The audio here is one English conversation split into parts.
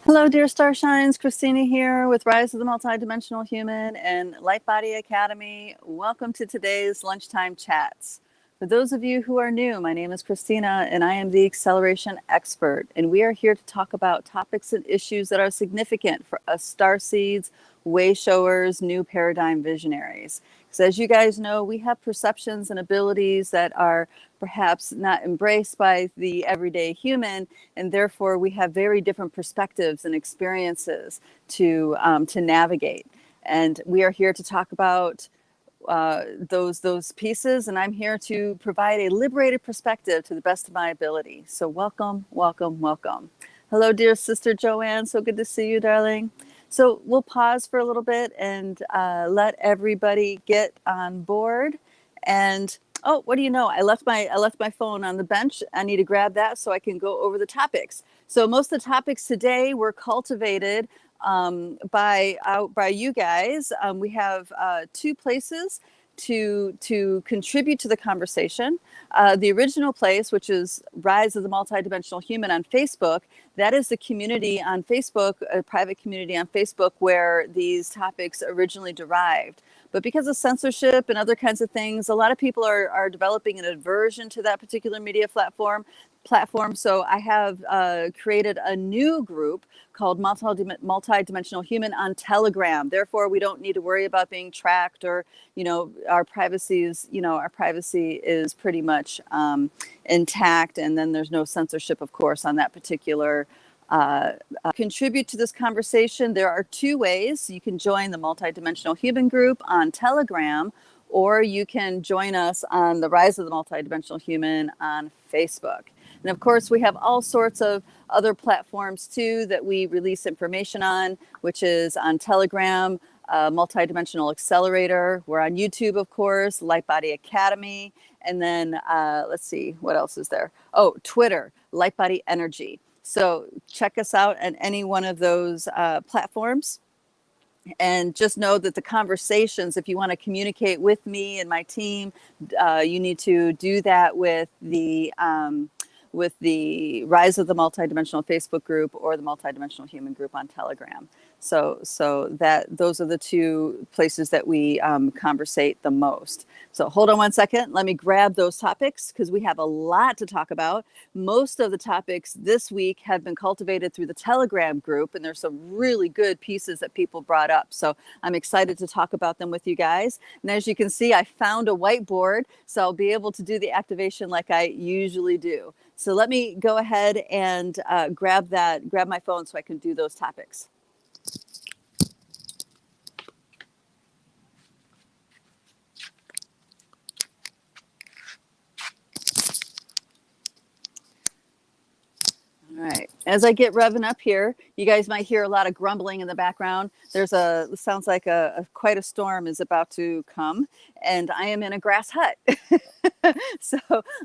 Hello, dear Starshines. Christina here with Rise of the Multidimensional Human and Lightbody Academy. Welcome to today's Lunchtime Chats. For those of you who are new, my name is Christina and I am the Acceleration Expert. And we are here to talk about topics and issues that are significant for us starseeds, way showers, new paradigm visionaries. Because as you guys know, we have perceptions and abilities that are perhaps not embraced by the everyday human, and therefore we have very different perspectives and experiences to navigate. And we are here to talk about those pieces, and I'm here to provide a liberated perspective to the best of my ability. So welcome, welcome, welcome. Hello, dear sister Joanne. So good to see you, darling. So we'll pause for a little bit and let everybody get on board. And oh, what do you know? I left my phone on the bench. I need to grab that so I can go over the topics. So most of the topics today were cultivated by you guys. We have two places to contribute to the conversation. The original place, which is Rise of the Multidimensional Human on Facebook, that is the community on Facebook, a private community on Facebook where these topics originally derived. But because of censorship and other kinds of things, a lot of people are developing an aversion to that particular media platform. So I have created a new group called Multidimensional Human on Telegram. Therefore, we don't need to worry about being tracked, or our privacy is pretty much intact, and then there's no censorship, of course, on that particular contribute to this conversation. There are two ways. You can join the Multidimensional Human group on Telegram, or you can join us on the Rise of the Multidimensional Human on Facebook. And of course, we have all sorts of other platforms too that we release information on, which is on Telegram, Multidimensional Accelerator. We're on YouTube, of course, Lightbody Academy. And then let's see, what else is there? Oh, Twitter, Lightbody Energy. So check us out at any one of those platforms. And just know that the conversations, if you want to communicate with me and my team, you need to do that with the Rise of the Multidimensional Facebook group or the Multidimensional Human group on Telegram. So those are the two places that we conversate the most. So hold on one second. Let me grab those topics because we have a lot to talk about. Most of the topics this week have been cultivated through the Telegram group, and there's some really good pieces that people brought up. So I'm excited to talk about them with you guys. And as you can see, I found a whiteboard, so I'll be able to do the activation like I usually do. So let me go ahead and grab my phone so I can do those topics. All right. As I get revving up here, you guys might hear a lot of grumbling in the background. Sounds like quite a storm is about to come, and I am in a grass hut. So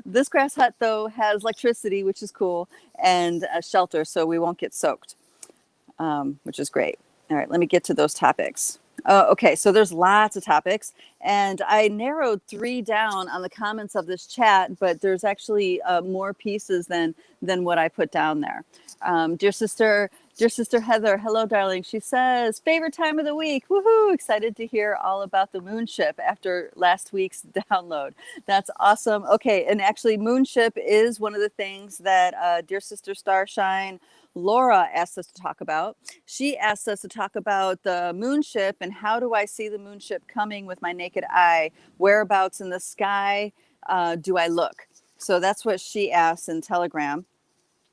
this grass hut, though, has electricity, which is cool, and a shelter, so we won't get soaked, which is great. All right, let me get to those topics. Okay, so there's lots of topics, and I narrowed 3 down on the comments of this chat, but there's actually more pieces than what I put down there. Dear sister Heather, hello, darling. She says, favorite time of the week. Woohoo! Excited to hear all about the moonship after last week's download. That's awesome. Okay, and actually, moonship is one of the things that dear sister Starshine Laura asked us to talk about. She asked us to talk about the moonship and how do I see the moonship coming with my naked eye? Whereabouts in the sky do I look? So that's what she asked in Telegram.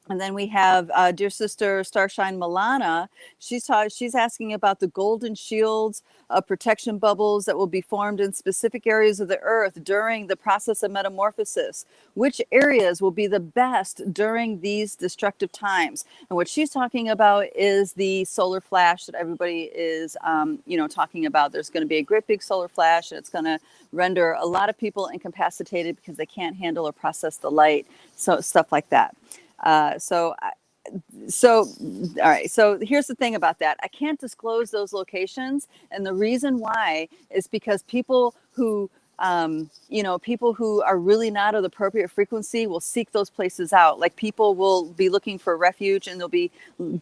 And then we have dear sister Starshine Milana. She's asking about the golden shields of protection bubbles that will be formed in specific areas of the earth during the process of metamorphosis. Which areas will be the best during these destructive times? And what she's talking about is the solar flash that everybody is, talking about. There's going to be a great big solar flash, and it's going to render a lot of people incapacitated because they can't handle or process the light. So stuff like that. So all right. So here's the thing about that. I can't disclose those locations. And the reason why is because people who People who are really not of the appropriate frequency will seek those places out. Like people will be looking for refuge and they'll be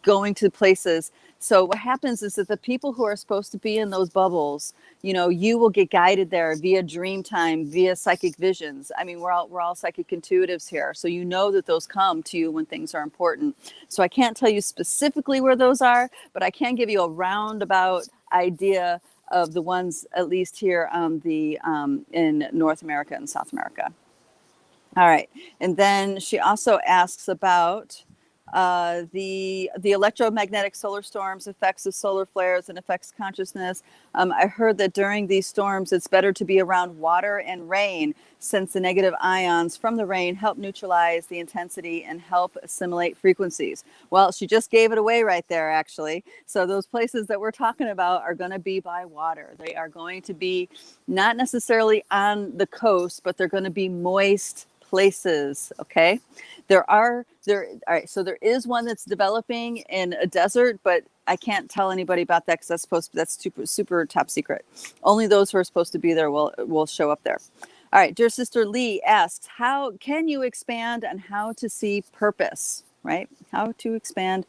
going to places. So what happens is that the people who are supposed to be in those bubbles, you will get guided there via dream time, via psychic visions. I mean, we're all psychic intuitives here. So that those come to you when things are important. So I can't tell you specifically where those are, but I can give you a roundabout idea of the ones, at least here in North America and South America. All right. And then she also asks about the electromagnetic solar storms, effects of solar flares, and affects consciousness. I heard that during these storms, it's better to be around water and rain, since the negative ions from the rain help neutralize the intensity and help assimilate frequencies. Well, she just gave it away right there, actually. So those places that we're talking about are going to be by water. They are going to be not necessarily on the coast, but they're going to be moist places. Okay. All right. So there is one that's developing in a desert, but I can't tell anybody about that because that's super, super top secret. Only those who are supposed to be there will show up there. All right. Dear Sister Lee asks, how can you expand on how to see purpose, right? How to expand,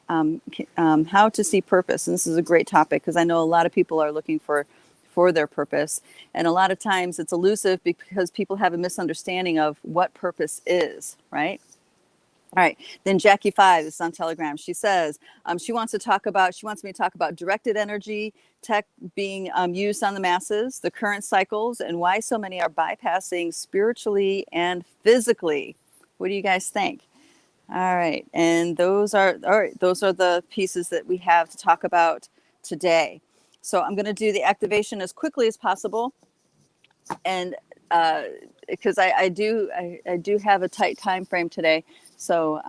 how to see purpose. And this is a great topic because I know a lot of people are looking for their purpose. And a lot of times it's elusive because people have a misunderstanding of what purpose is, right? All right. Then Jackie 5, this is on Telegram. She says she wants me to talk about directed energy tech being used on the masses, the current cycles, and why so many are bypassing spiritually and physically. What do you guys think? All right. And those are the pieces that we have to talk about today. So I'm going to do the activation as quickly as possible. And because I do have a tight time frame today. So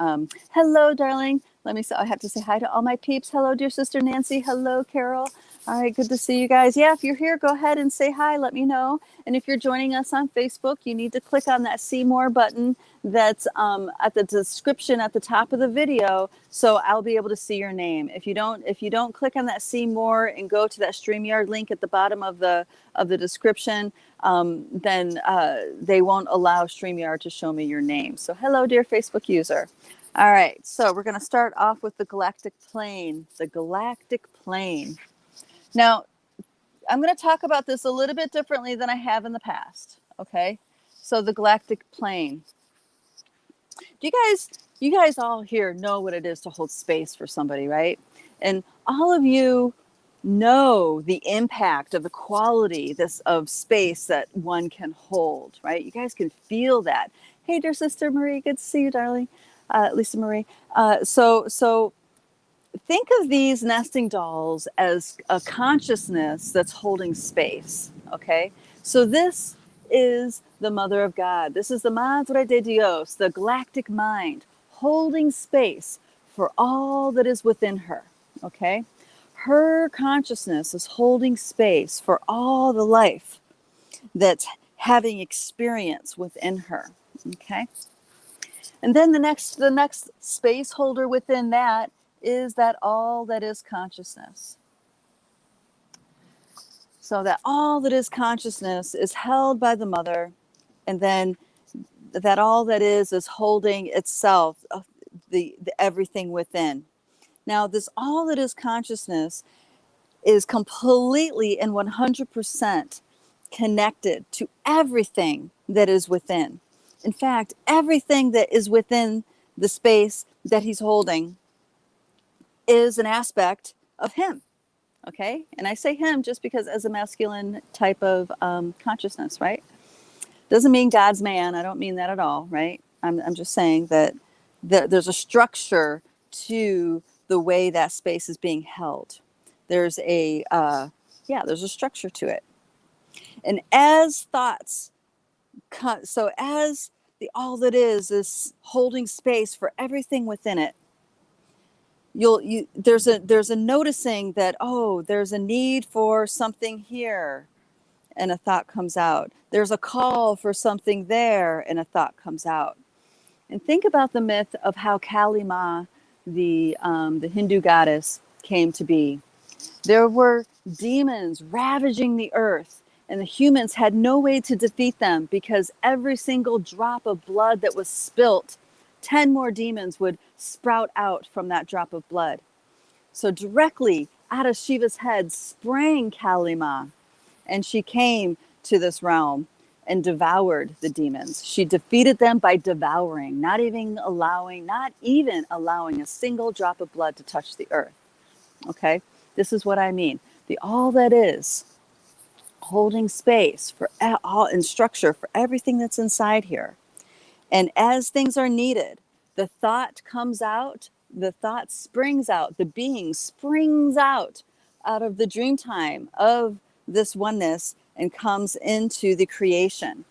hello, darling. I have to say hi to all my peeps. Hello, dear Sister Nancy. Hello, Carol. All right, good to see you guys. Yeah, if you're here, go ahead and say hi. Let me know. And if you're joining us on Facebook, you need to click on that See More button that's at the description at the top of the video, so I'll be able to see your name. If you don't click on that See More and go to that StreamYard link at the bottom of the description, then they won't allow StreamYard to show me your name. So hello, dear Facebook user. All right, so we're going to start off with the galactic plane. The galactic plane. Now, I'm going to talk about this a little bit differently than I have in the past. Okay, so the galactic plane. Do you guys all here know what it is to hold space for somebody, right? And all of you know the impact of the quality of space that one can hold, right? You guys can feel that. Hey, dear Sister Marie, good to see you, darling. Lisa Marie. So think of these nesting dolls as a consciousness that's holding space, okay? So this is the Mother of God. This is the Madre de Dios, the galactic mind, holding space for all that is within her, okay? Her consciousness is holding space for all the life that's having experience within her, okay? And then the next space holder within that is that all that is consciousness. So that all that is consciousness is held by the mother, and then that all that is holding itself, the everything within. Now, this all that is consciousness is completely and 100% connected to everything that is within. In fact, everything that is within the space that he's holding is an aspect of him. Okay. And I say him just because as a masculine type of consciousness, right? Doesn't mean God's man. I don't mean that at all. Right. I'm just saying that there's a structure to the way that space is being held. There's a structure to it. And as thoughts, so as the all that is holding space for everything within it, there's a noticing that, oh, there's a need for something here, and a thought comes out. There's a call for something there, and a thought comes out. And think about the myth of how Kali Ma, the Hindu goddess, came to be. There were demons ravaging the earth, And the humans had no way to defeat them because every single drop of blood that was spilt, 10 more demons would sprout out from that drop of blood. So directly out of Shiva's head sprang Kalima, and she came to this realm and devoured the demons. She defeated them by devouring, not even allowing a single drop of blood to touch the earth. Okay, this is what I mean. The all that is, holding space for all and structure for everything that's inside here. And as things are needed, the thought comes out, the thought springs out, the being springs out of the dream time of this oneness and comes into the creation.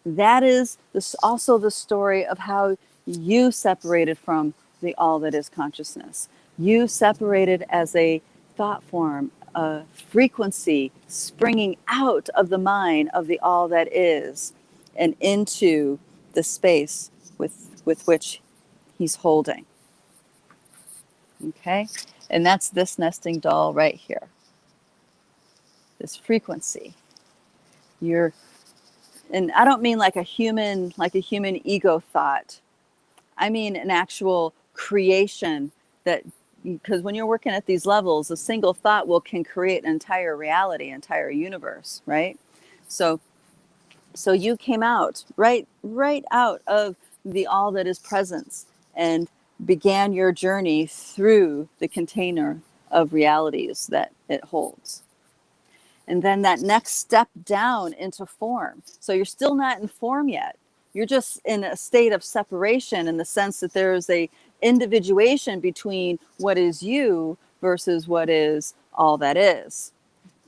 That is also the story of how you separated from the all that is consciousness. You separated as a thought form, a frequency springing out of the mind of the all that is and into the space with which he's holding. Okay? And that's this nesting doll right here. This frequency. And I don't mean like a human ego thought. I mean an actual creation that, because when you're working at these levels, a single thought can create an entire reality, entire universe, right? So you came out right out of the all that is presence and began your journey through the container of realities that it holds. And then that next step down into form. So you're still not in form yet. You're just in a state of separation in the sense that there's a individuation between what is you versus what is all that is.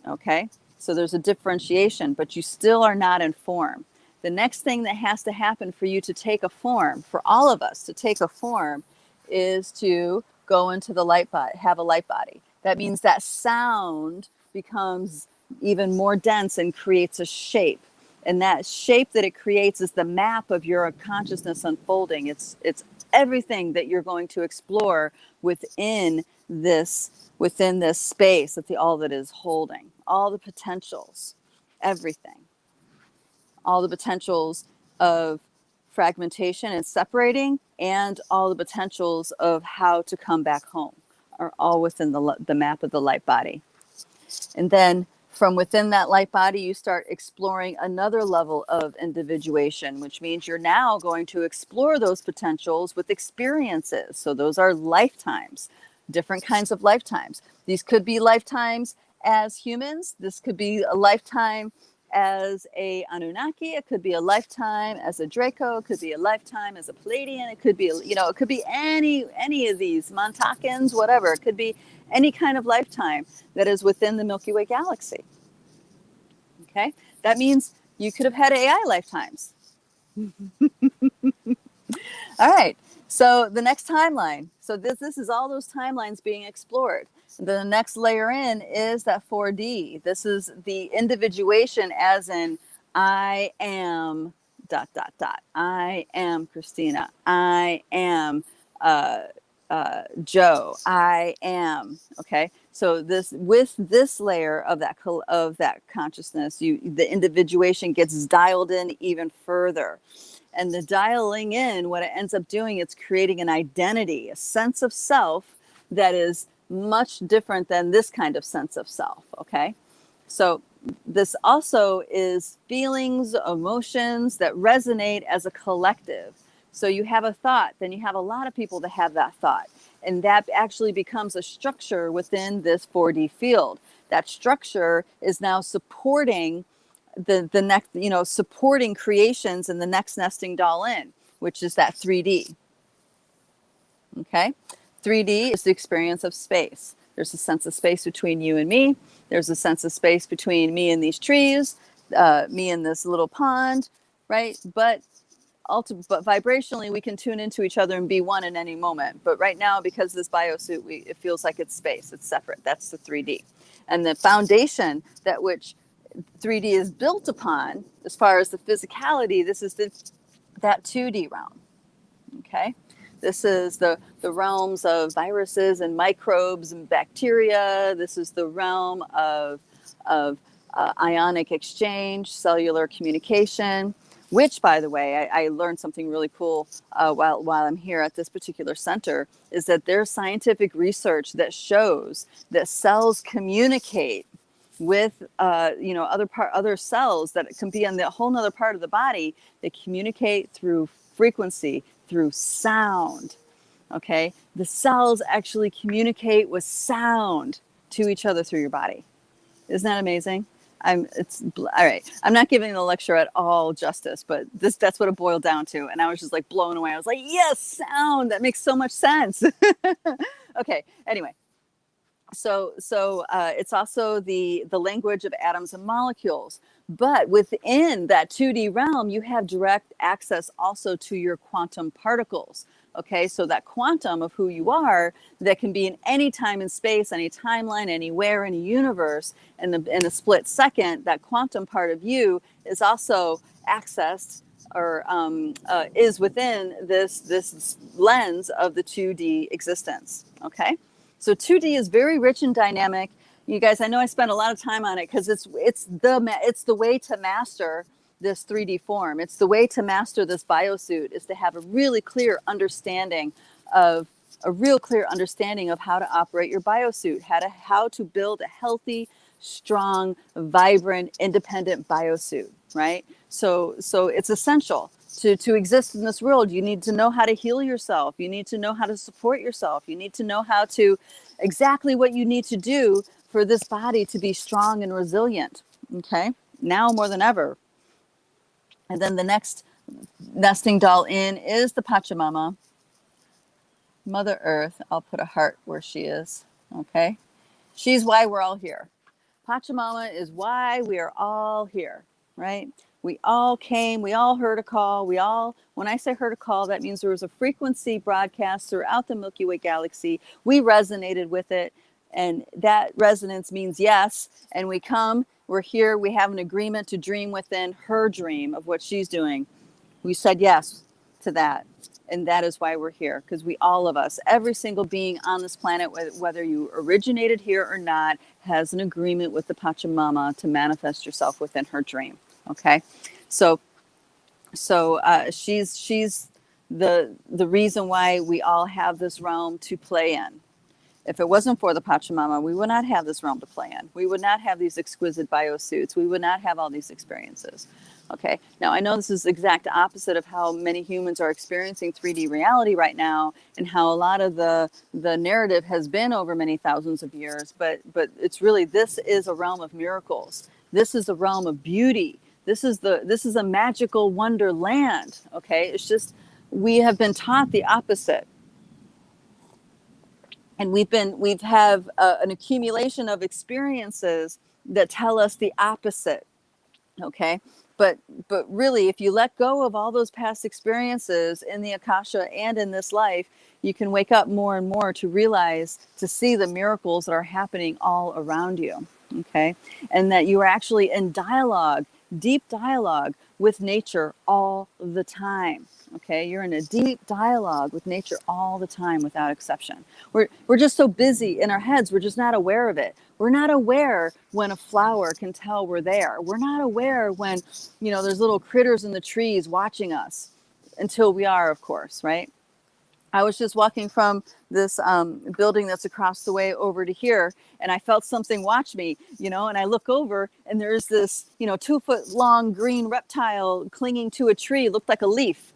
Okay? So there's a differentiation, but you still are not in form. The next thing that has to happen for you to take a form, for all of us to take a form, is to go into the light body, have a light body. That means that sound becomes even more dense and creates a shape. And that shape that it creates is the map of your consciousness unfolding. It's everything that you're going to explore within this space that the all that is holding. All the potentials, everything. All the potentials of fragmentation and separating, and all the potentials of how to come back home are all within the map of the light body. And then from within that light body, you start exploring another level of individuation, which means you're now going to explore those potentials with experiences. So those are lifetimes, different kinds of lifetimes. These could be lifetimes as humans. This could be a lifetime as a Anunnaki. It could be a lifetime as a Draco. It could be a lifetime as a Palladian. It could be, it could be any of these Montakans, whatever. It could be any kind of lifetime that is within the Milky Way galaxy. Okay, that means you could have had AI lifetimes. All right. So the next timeline. So this is all those timelines being explored. The next layer in is that 4D. This is the individuation as in I am ... I am Christina. I am Joe. I am. Okay. So with this layer of that consciousness, the individuation gets dialed in even further. And the dialing in, what it ends up doing, it's creating an identity, a sense of self that is much different than this kind of sense of self. Okay. So this also is feelings, emotions that resonate as a collective. So you have a thought, then you have a lot of people that have that thought. And that actually becomes a structure within this 4D field. That structure is now supporting the next, supporting creations in the next nesting doll in, which is that 3D. Okay. 3D is the experience of space. There's a sense of space between you and me. There's a sense of space between me and these trees, me and this little pond, right? But vibrationally, we can tune into each other and be one in any moment. But right now, because this biosuit, it feels like it's space. It's separate. That's the 3D. And the foundation that which 3D is built upon, as far as the physicality, this is that 2D realm. Okay? This is the realms of viruses and microbes and bacteria. This is the realm of ionic exchange, cellular communication, which, by the way, I learned something really cool while I'm here at this particular center, is that there's scientific research that shows that cells communicate with other cells that can be on the whole nother part of the body. They communicate through frequency, through sound. Okay, the cells actually communicate with sound to each other through your body. Isn't that amazing? All right. I'm not giving the lecture at all justice, but that's what it boiled down to. And I was just like blown away. I was like, yes, sound. That makes so much sense. Okay. Anyway, so it's also the language of atoms and molecules. But within that 2D realm, you have direct access also to your quantum particles. Okay, so that quantum of who you are, that can be in any time and space, any timeline, anywhere, any universe, in a split second, that quantum part of you is also accessed or is within this lens of the 2D existence. Okay, so 2D is very rich and dynamic. You guys, I know I spent a lot of time on it because it's the way to master this 3D form. It's the way to master this biosuit, is to have a really clear understanding of how to operate your biosuit, how to build a healthy, strong, vibrant, independent biosuit, right? So it's essential to exist in this world. You need to know how to heal yourself. You need to know how to support yourself. You need to know exactly what you need to do for this body to be strong and resilient, okay? Now more than ever. And then the next nesting doll in is the Pachamama, Mother Earth. I'll put a heart where she is, okay? She's why we're all here. Pachamama is why we are all here, right? We all came, we all heard a call. When I say heard a call, that means there was a frequency broadcast throughout the Milky Way galaxy. We resonated with it, and that resonance means yes, and we're here, we have an agreement to dream within her dream of what she's doing. We said yes to that. And that is why we're here, because all of us, every single being on this planet, whether you originated here or not, has an agreement with the Pachamama to manifest yourself within her dream. Okay. So she's the reason why we all have this realm to play in. If it wasn't for the Pachamama, we would not have this realm to play in. We would not have these exquisite biosuits. We would not have all these experiences. Okay, now I know this is the exact opposite of how many humans are experiencing 3D reality right now, and how a lot of the narrative has been over many thousands of years, but it's really, this is a realm of miracles. This is a realm of beauty. This is a magical wonderland. Okay, it's just, we have been taught the opposite. And we've have an accumulation of experiences that tell us the opposite, okay? But really, if you let go of all those past experiences in the Akasha and in this life, you can wake up more and more to realize, to see the miracles that are happening all around you, okay? And that you are actually in dialogue, deep dialogue with nature all the time. Okay, you're in a deep dialogue with nature all the time, without exception. We're just so busy in our heads, we're just not aware of it. We're not aware when a flower can tell we're there. We're not aware when, there's little critters in the trees watching us, until we are, of course, right? I was just walking from this building that's across the way over to here, and I felt something watch me, and I look over, and there's this, 2-foot long green reptile clinging to a tree, looked like a leaf.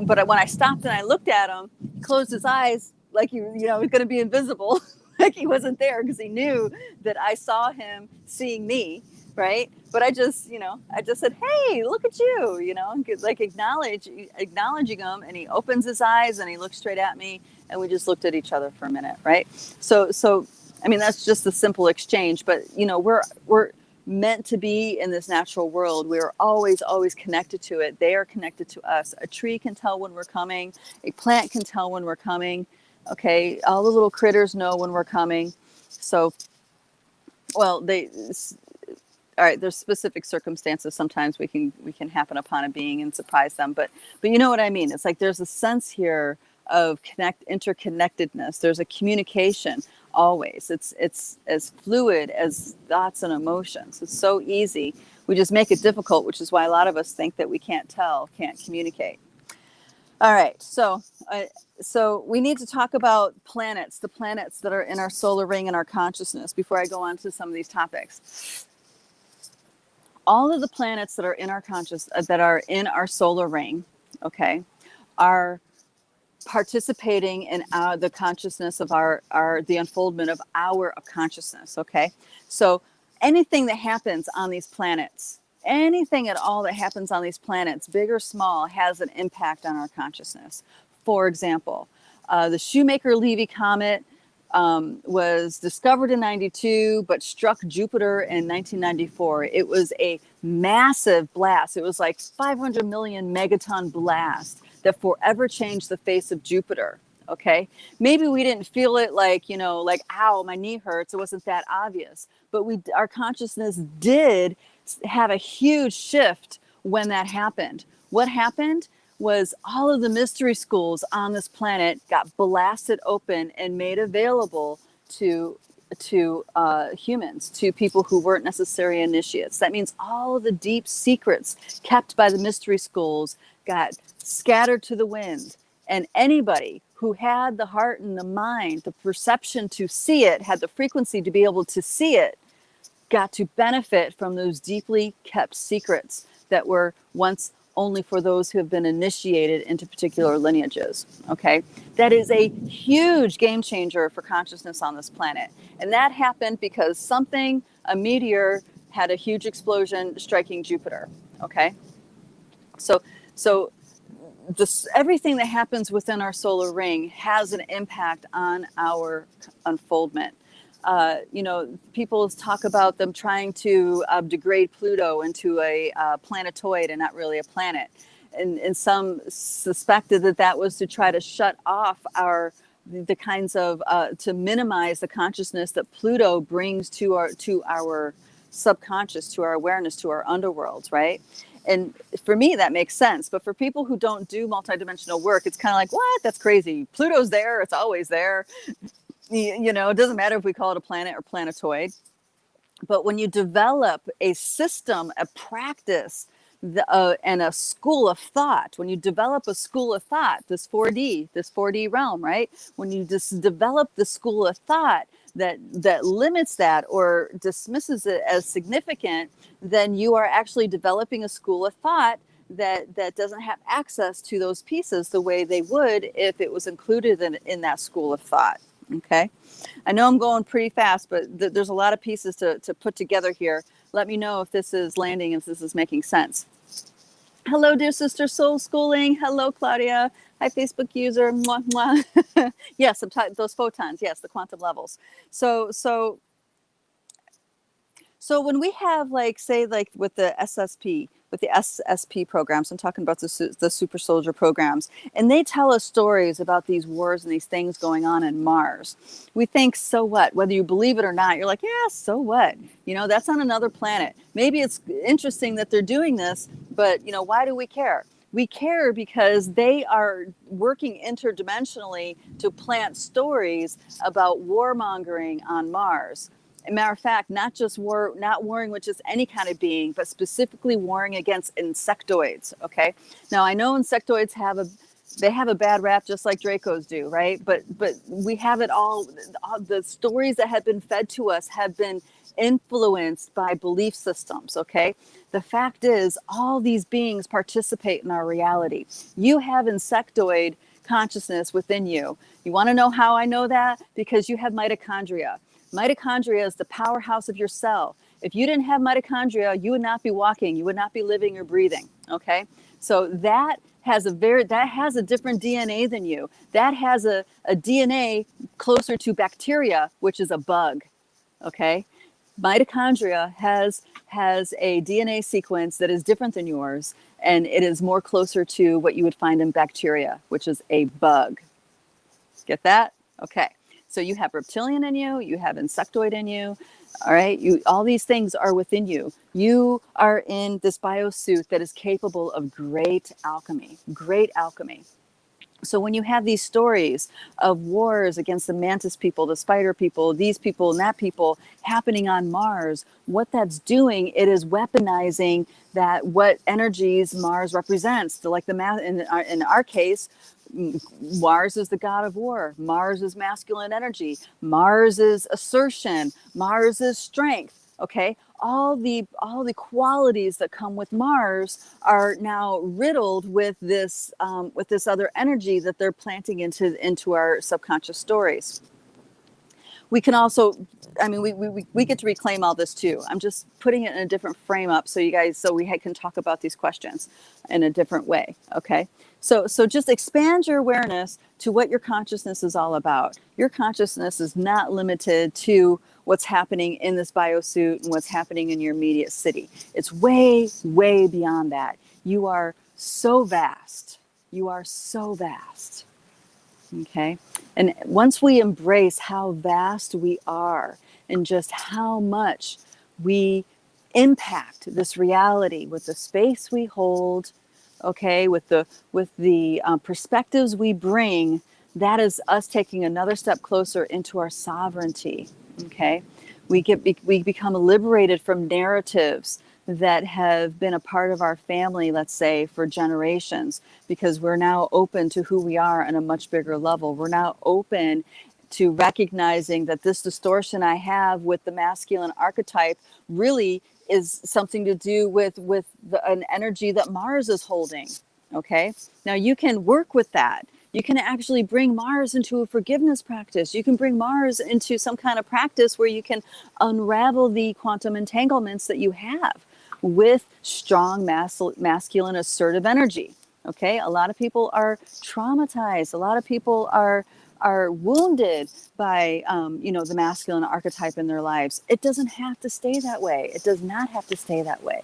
But when I stopped and I looked at him, he closed his eyes like he was going to be invisible, like he wasn't there, because he knew that I saw him seeing me. Right. But I just said, hey, look at you, like acknowledging him. And he opens his eyes and he looks straight at me. And we just looked at each other for a minute. Right. So, I mean, that's just a simple exchange. But, we're meant to be in this natural world. We're always connected to it. They are connected to us. A tree can tell when we're coming. A plant can tell when we're coming. Okay. All the little critters know when we're coming. So, well, all right, there's specific circumstances. Sometimes we can happen upon a being and surprise them, but you know what I mean? It's like there's a sense here of interconnectedness. There's a communication. always. It's as fluid as thoughts and emotions. It's so easy. We just make it difficult, which is why a lot of us think that we can't tell, can't communicate. All right, so we need to talk about planets, the planets that are in our solar ring and our consciousness, before I go on to some of these topics. All of the planets that are in our that are in our solar ring, okay, are participating in the consciousness of the unfoldment of our consciousness. Okay, so anything that happens on these planets, anything at all that happens on these planets, big or small, has an impact on our consciousness. For example, the Shoemaker-Levy comet was discovered in 92, but struck Jupiter in 1994. It was a massive blast. It was like 500 million megaton blast that forever changed the face of Jupiter. Okay, maybe we didn't feel it like, you know, like, ow, my knee hurts. It wasn't that obvious, but our consciousness did have a huge shift when that happened. What happened was all of the mystery schools on this planet got blasted open and made available to humans, to people who weren't necessary initiates. That means all of the deep secrets kept by the mystery schools got scattered to the wind, and anybody who had the heart and the mind, the perception to see it, had the frequency to be able to see it, got to benefit from those deeply kept secrets that were once only for those who have been initiated into particular lineages. Okay, that is a huge game changer for consciousness on this planet, and that happened because a meteor had a huge explosion striking Jupiter. Okay, so everything that happens within our solar ring has an impact on our unfoldment. You know, people talk about them trying to degrade Pluto into a planetoid and not really a planet. And some suspected that was to try to shut off the kinds of, to minimize the consciousness that Pluto brings to our subconscious, to our awareness, to our underworlds, right? And for me, that makes sense. But for people who don't do multidimensional work, it's kind of like, what? That's crazy. Pluto's there. It's always there. You know, it doesn't matter if we call it a planet or planetoid. But when you develop a system, a practice, and a school of thought, when you develop a school of thought, this 4D realm, right? When you just develop the school of thought that limits that or dismisses it as significant, then you are actually developing a school of thought that doesn't have access to those pieces the way they would if it was included in that school of thought. Okay, I know I'm going pretty fast, but there's a lot of pieces to put together here. Let me know if this is landing, if this is making sense. Hello, dear sister Soul Schooling. Hello, Claudia. Hi, Facebook user. Mwah, mwah. Yes, those photons. Yes, the quantum levels. So when we have, like, say, like with the SSP programs, I'm talking about the super soldier programs, and they tell us stories about these wars and these things going on in Mars. We think, so what? Whether you believe it or not, you're like, yeah, so what? You know, that's on another planet. Maybe it's interesting that they're doing this, but, you know, why do we care? We care because they are working interdimensionally to plant stories about warmongering on Mars. As a matter of fact, not warring with just any kind of being, but specifically warring against insectoids. Okay. Now I know insectoids have a bad rap, just like Dracos do, right? But we have it all. The stories that have been fed to us have been influenced by belief systems. Okay. The fact is, all these beings participate in our reality. You have insectoid consciousness within you. You want to know how I know that? Because you have mitochondria. Mitochondria is the powerhouse of your cell. If you didn't have mitochondria, you would not be walking, you would not be living or breathing. Okay, so that has a different DNA than you. That has a DNA closer to bacteria, which is a bug. Okay, mitochondria has a DNA sequence that is different than yours, and it is more closer to what you would find in bacteria, which is a bug. Get that? Okay. So you have reptilian in you, you have insectoid in you, all right? All these things are within you. You are in this biosuit that is capable of great alchemy, great alchemy. So when you have these stories of wars against the mantis people, the spider people, these people and that people happening on Mars, what that's doing, it is weaponizing that what energies Mars represents. So like in our case, Mars is the god of war. Mars is masculine energy. Mars is assertion. Mars is strength. Okay, all the qualities that come with Mars are now riddled with this other energy that they're planting into our subconscious stories. We can also, I mean, we get to reclaim all this too. I'm just putting it in a different frame up so you guys, so we can talk about these questions in a different way. Okay. So just expand your awareness to what your consciousness is all about. Your consciousness is not limited to what's happening in this biosuit and what's happening in your immediate city. It's way, way beyond that. You are so vast. You are so vast. Okay. And once we embrace how vast we are and just how much we impact this reality with the space we hold, okay, with the perspectives we bring, that is us taking another step closer into our sovereignty. Okay. We become liberated from narratives that have been a part of our family, let's say, for generations, because we're now open to who we are on a much bigger level. We're now open to recognizing that this distortion I have with the masculine archetype really is something to do with an energy that Mars is holding. Okay. Now you can work with that. You can actually bring Mars into a forgiveness practice. You can bring Mars into some kind of practice where you can unravel the quantum entanglements that you have with strong masculine assertive energy. Okay. A lot of people are traumatized. A lot of people are wounded by the masculine archetype in their lives. It doesn't have to stay that way. It does not have to stay that way.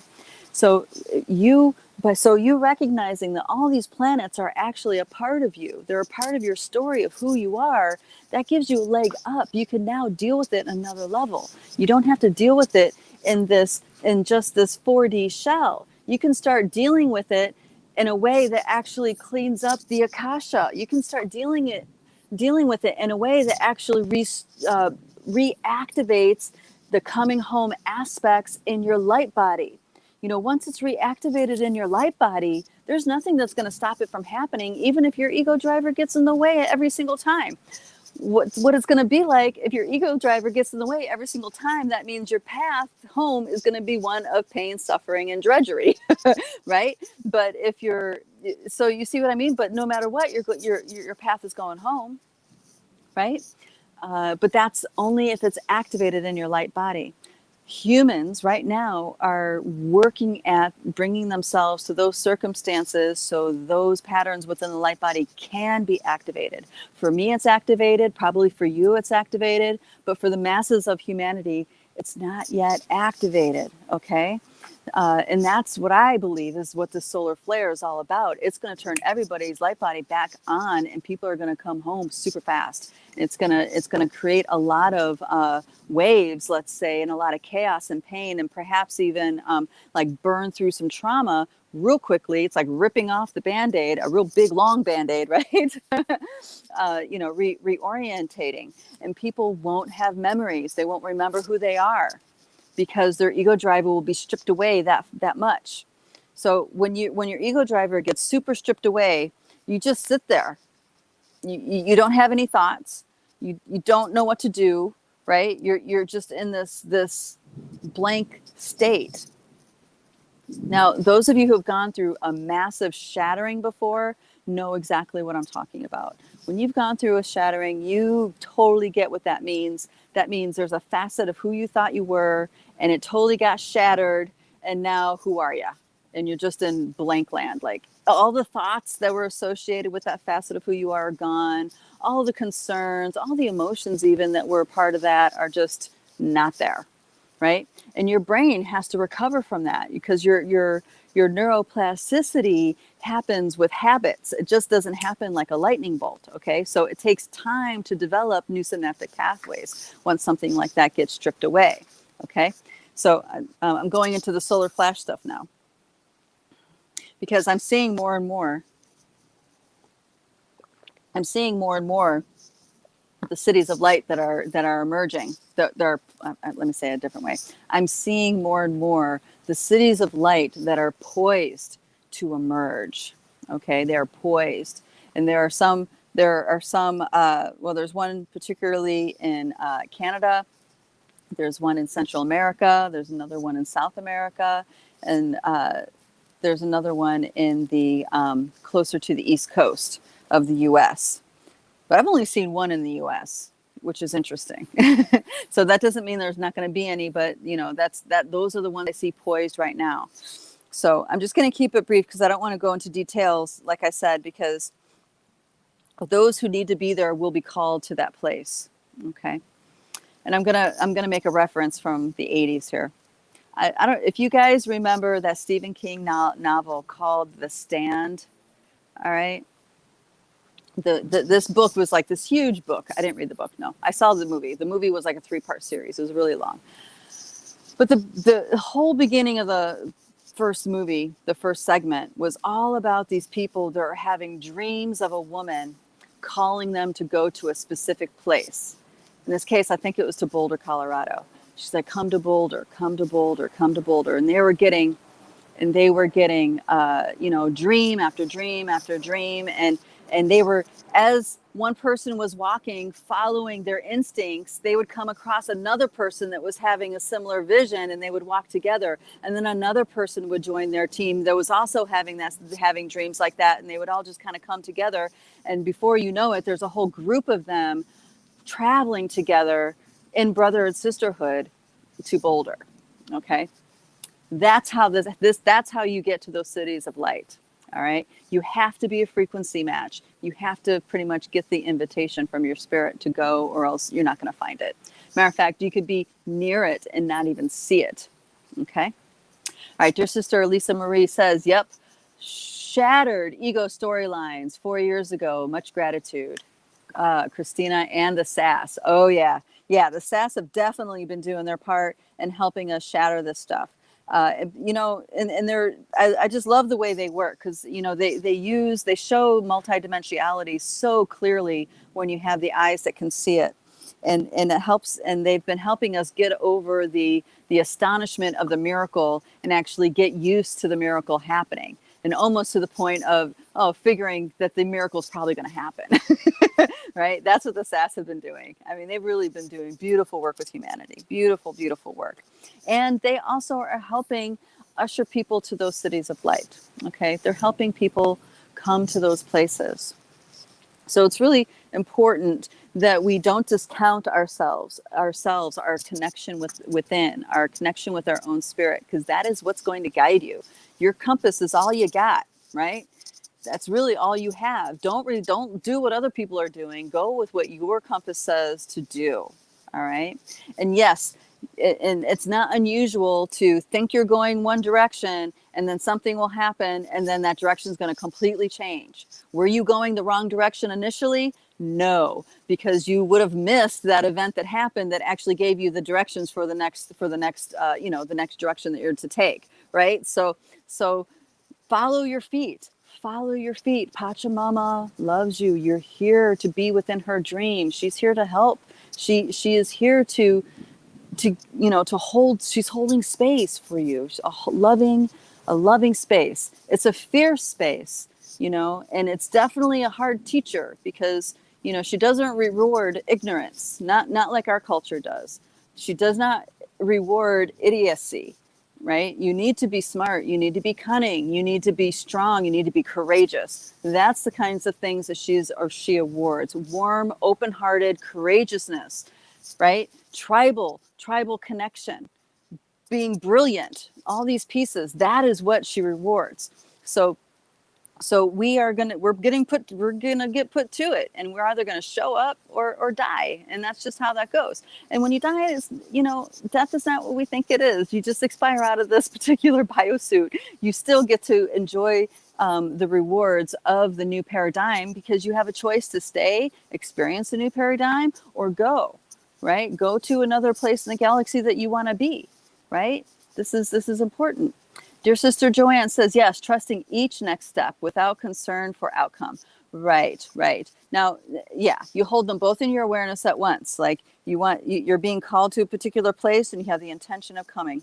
So you recognizing that all these planets are actually a part of you, they're a part of your story of who you are, that gives you a leg up. You can now deal with it at another level. You don't have to deal with it in just this 4D shell. You can start dealing with it in a way that actually cleans up the akasha. You can start dealing with it in a way that actually reactivates the coming home aspects in your light body. Once it's reactivated in your light body, there's nothing that's going to stop it from happening, even if your ego driver gets in the way every single time. What it's going to be like if your ego driver gets in the way every single time, that means your path home is going to be one of pain, suffering, and drudgery, right? But so you see what I mean? But no matter what, your path is going home, right? But that's only if it's activated in your light body. Humans right now are working at bringing themselves to those circumstances so those patterns within the light body can be activated. For me, it's activated. Probably for you, it's activated. But for the masses of humanity, it's not yet activated, okay? And that's what I believe is what the solar flare is all about. It's going to turn everybody's light body back on, and people are going to come home super fast. It's going to create a lot of waves, let's say, and a lot of chaos and pain, and perhaps even like burn through some trauma real quickly. It's like ripping off the Band-Aid, a real big long Band-Aid, right? Reorientating, and people won't have memories. They won't remember who they are, because their ego driver will be stripped away that much. So when your ego driver gets super stripped away, you just sit there. You don't have any thoughts. You don't know what to do, right? You're just in this blank state. Now, those of you who have gone through a massive shattering before know exactly what I'm talking about. When you've gone through a shattering, you totally get what that means. That means there's a facet of who you thought you were, and it totally got shattered, and now who are you? And you're just in blank land. Like all the thoughts that were associated with that facet of who you are gone. All the concerns, all the emotions even that were a part of that are just not there, right? And your brain has to recover from that, because your neuroplasticity happens with habits. It just doesn't happen like a lightning bolt, okay? So it takes time to develop new synaptic pathways once something like that gets stripped away, okay? So I'm going into the solar flash stuff now, because I'm seeing more and more I'm seeing more and more the cities of light that are emerging. Let me say it a different way. I'm seeing more and more the cities of light that are poised to emerge. Okay, they are poised, and there are some. Well, there's one particularly in Canada. There's one in Central America. There's another one in South America, and there's another one in the closer to the East Coast of the U.S. But I've only seen one in the U.S., which is interesting. So that doesn't mean there's not going to be any, but those are the ones I see poised right now. So I'm just going to keep it brief because I don't want to go into details, like I said, because those who need to be there will be called to that place. Okay. And I'm gonna make a reference from the 80s here. I don't if you guys remember that Stephen King novel called The Stand. All right. This book was like this huge book. I didn't read the book. No, I saw the movie. The movie was like a 3-part series. It was really long. But the whole beginning of the first movie, the first segment, was all about these people that are having dreams of a woman calling them to go to a specific place. In this case, I think it was to Boulder, Colorado. She's like, come to Boulder, come to Boulder, come to Boulder. And they were getting, dream after dream after dream. And they were, as one person was walking, following their instincts, they would come across another person that was having a similar vision, and they would walk together. And then another person would join their team that was also having dreams like that. And they would all just kind of come together. And before you know it, there's a whole group of them traveling together in brother and sisterhood to Boulder. Okay. That's how that's how you get to those cities of light. All right. You have to be a frequency match. You have to pretty much get the invitation from your spirit to go, or else you're not going to find it. Matter of fact, you could be near it and not even see it. Okay. All right. Dear sister Lisa Marie says, yep. Shattered ego storylines 4 years ago. Much gratitude. Christina and the SAS. Oh yeah. Yeah. The SAS have definitely been doing their part in helping us shatter this stuff. And I just love the way they work, because they show multidimensionality so clearly when you have the eyes that can see it, and it helps. And they've been helping us get over the astonishment of the miracle and actually get used to the miracle happening, and almost to the point of figuring that the miracle is probably going to happen. Right? That's what the SAS have been doing. I mean, they've really been doing beautiful work with humanity. Beautiful, beautiful work. And they also are helping usher people to those cities of light. Okay? They're helping people come to those places. So it's really important that we don't discount ourselves, our connection within, our connection with our own spirit, because that is what's going to guide you. Your compass is all you got, right? That's really all you have. Don't do what other people are doing. Go with what your compass says to do. All right. And yes, and it's not unusual to think you're going one direction, and then something will happen, and then that direction is going to completely change. Were you going the wrong direction initially? No, because you would have missed that event that happened that actually gave you the directions for the next the next direction that you're to take. Right. So follow your feet. Follow your feet. Pachamama loves you. You're here to be within her dream. She's here to help. She is here to hold. She's holding space for you. A loving space. It's a fierce space, and it's definitely a hard teacher, because she doesn't reward ignorance. Not like our culture does. She does not reward idiocy. Right? You need to be smart. You need to be cunning. You need to be strong. You need to be courageous. That's the kinds of things that she awards. Warm, open-hearted courageousness, right? Tribal connection, being brilliant, all these pieces. That is what she rewards. So we're gonna get put to it, and we're either gonna show up or die, and that's just how that goes. And when you die, death is not what we think it is. You just expire out of this particular biosuit. You still get to enjoy the rewards of the new paradigm, because you have a choice to stay, experience the new paradigm, or go. Right? Go to another place in the galaxy that you want to be. Right? This is important. Dear Sister Joanne says, yes, trusting each next step without concern for outcome. Right, right. Now, yeah, you hold them both in your awareness at once. Like you're being called to a particular place, and you have the intention of coming,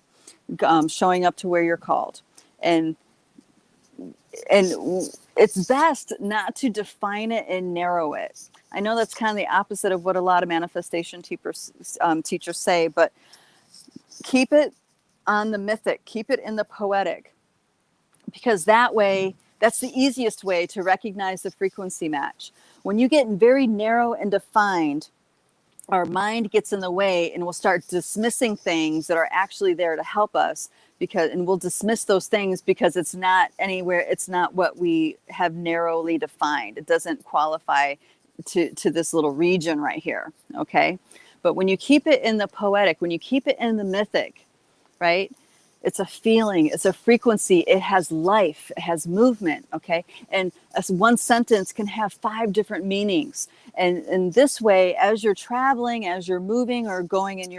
showing up to where you're called, and it's best not to define it and narrow it. I know that's kind of the opposite of what a lot of manifestation teachers say, but keep it on the mythic, keep it in the poetic, because that way, that's the easiest way to recognize the frequency match. When you get very narrow and defined, our mind gets in the way and we'll start dismissing things that are actually there to help us, and we'll dismiss those things because it's not anywhere, it's not what we have narrowly defined. It doesn't qualify to this little region right here, okay? But when you keep it in the poetic, when you keep it in the mythic, right? It's a feeling, it's a frequency, it has life, it has movement, okay? And as one sentence can have 5 different meanings. And in this way, as you're traveling, as you're moving or going in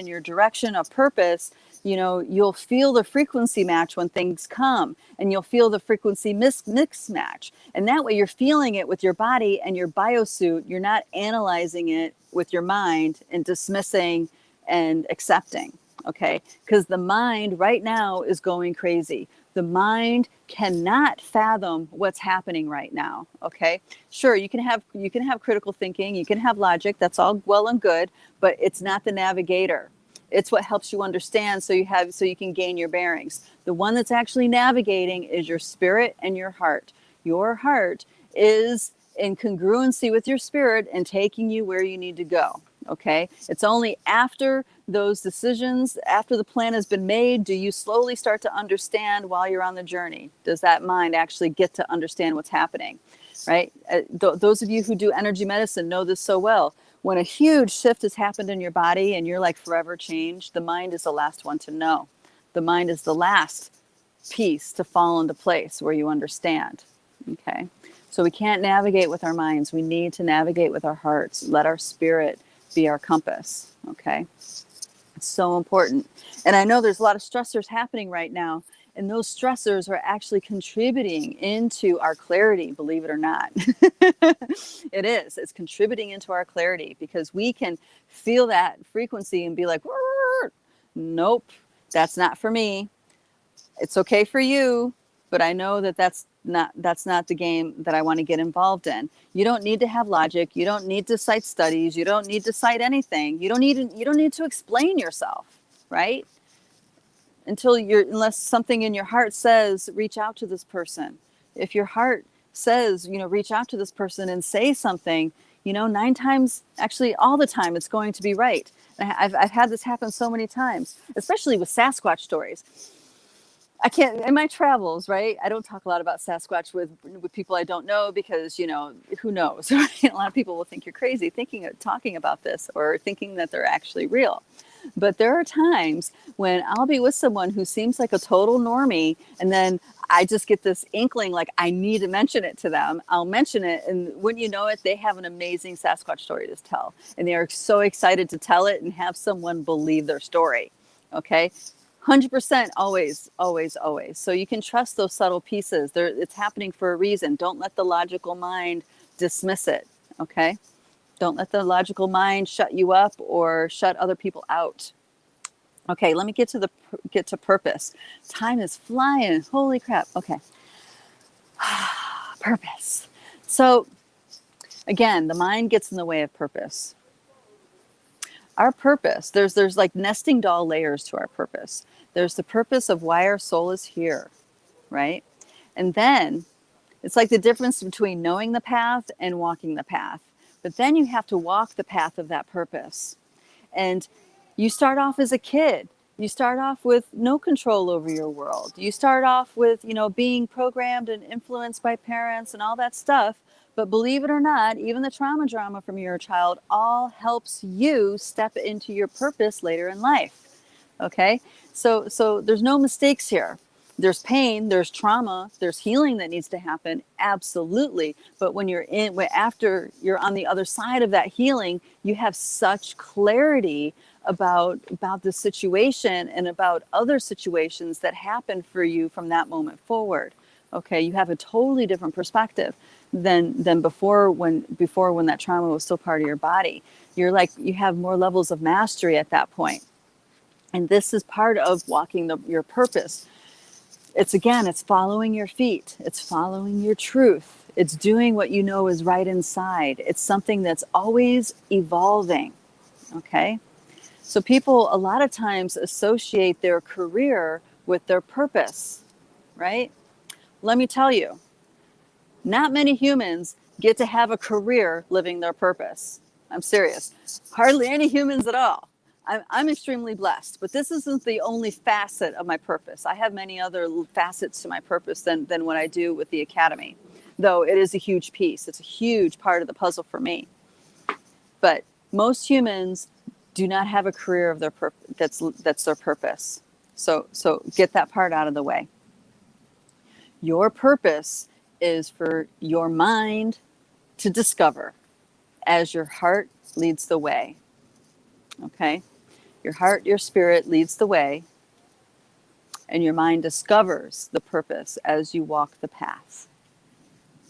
your direction of purpose, you'll feel the frequency match when things come, and you'll feel the frequency mix match. And that way you're feeling it with your body and your biosuit. You're not analyzing it with your mind and dismissing and accepting. Okay, because the mind right now is going crazy. The mind cannot fathom what's happening right now. Okay, sure, you can have critical thinking, you can have logic. That's all well and good, but it's not the navigator. It's what helps you understand, so you can gain your bearings. The one that's actually navigating is your spirit and your heart. Your heart is in congruency with your spirit and taking you where you need to go. Okay, it's only after those decisions, after the plan has been made, do you slowly start to understand while you're on the journey. Does that mind actually get to understand what's happening, right? Those of you who do energy medicine know this so well. When a huge shift has happened in your body and you're like forever changed, the mind is the last one to know. The mind is the last piece to fall into place where you understand. Okay, so we can't navigate with our minds. We need to navigate with our hearts. Let our spirit be our compass. Okay, it's so important. And I know there's a lot of stressors happening right now, and those stressors are actually contributing into our clarity, believe it or not. It is. It's contributing into our clarity, because we can feel that frequency and be like, nope, that's not for me. It's okay for you, but I know that that's not the game that I want to get involved in. You don't need to have logic. You don't need to cite studies. You don't need to cite anything. You don't need to explain yourself, right? Unless something in your heart says, reach out to this person. If your heart says, reach out to this person and say something, 9 times, actually all the time, it's going to be right. And I've had this happen so many times, especially with Sasquatch stories. I can't, in my travels, right? I don't talk a lot about Sasquatch with people I don't know, because, who knows, right? A lot of people will think you're crazy talking about this, or thinking that they're actually real. But there are times when I'll be with someone who seems like a total normie, and then I just get this inkling, like I need to mention it to them. I'll mention it, and wouldn't you know it, they have an amazing Sasquatch story to tell. And they are so excited to tell it and have someone believe their story. Okay? 100%, always, always, always. So you can trust those subtle pieces. It's happening for a reason. Don't let the logical mind dismiss it, okay? Don't let the logical mind shut you up or shut other people out. Okay, let me get to purpose. Time is flying. Holy crap. Okay. Purpose. So again, the mind gets in the way of purpose. Our purpose, there's like nesting doll layers to our purpose. There's the purpose of why our soul is here, right? And then it's like the difference between knowing the path and walking the path. But then you have to walk the path of that purpose. And you start off as a kid. You start off with no control over your world. You start off with, being programmed and influenced by parents and all that stuff. But believe it or not, even the trauma drama from your child all helps you step into your purpose later in life. Okay? So there's no mistakes here. There's pain, there's trauma, there's healing that needs to happen, absolutely. But after you're on the other side of that healing, you have such clarity about the situation and about other situations that happen for you from that moment forward. Okay, you have a totally different perspective than before when that trauma was still part of your body. You're like, you have more levels of mastery at that point. And this is part of walking your purpose. It's following your feet. It's following your truth. It's doing what you know is right inside. It's something that's always evolving. Okay. So people a lot of times associate their career with their purpose, right? Let me tell you, not many humans get to have a career living their purpose. I'm serious. Hardly any humans at all. I'm extremely blessed, but this isn't the only facet of my purpose. I have many other facets to my purpose than what I do with the Academy, though it is a huge piece. It's a huge part of the puzzle for me. But most humans do not have a career of their that's their purpose. So get that part out of the way. Your purpose is for your mind to discover as your heart leads the way. Okay? Your heart, your spirit leads the way, and your mind discovers the purpose as you walk the path.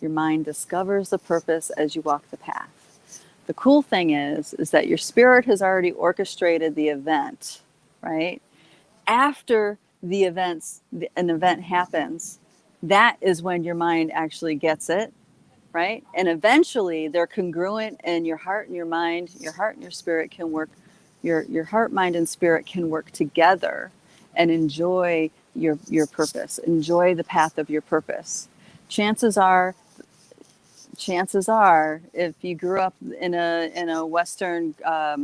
Your mind discovers the purpose as you walk the path. The cool thing is that your spirit has already orchestrated the event, right? After an event happens, that is when your mind actually gets it, right? And eventually they're congruent, and your heart and your mind, your heart and your spirit can work, your heart, mind, and spirit can work together and enjoy your purpose, enjoy the path of your purpose. Chances are, if you grew up in a Western, a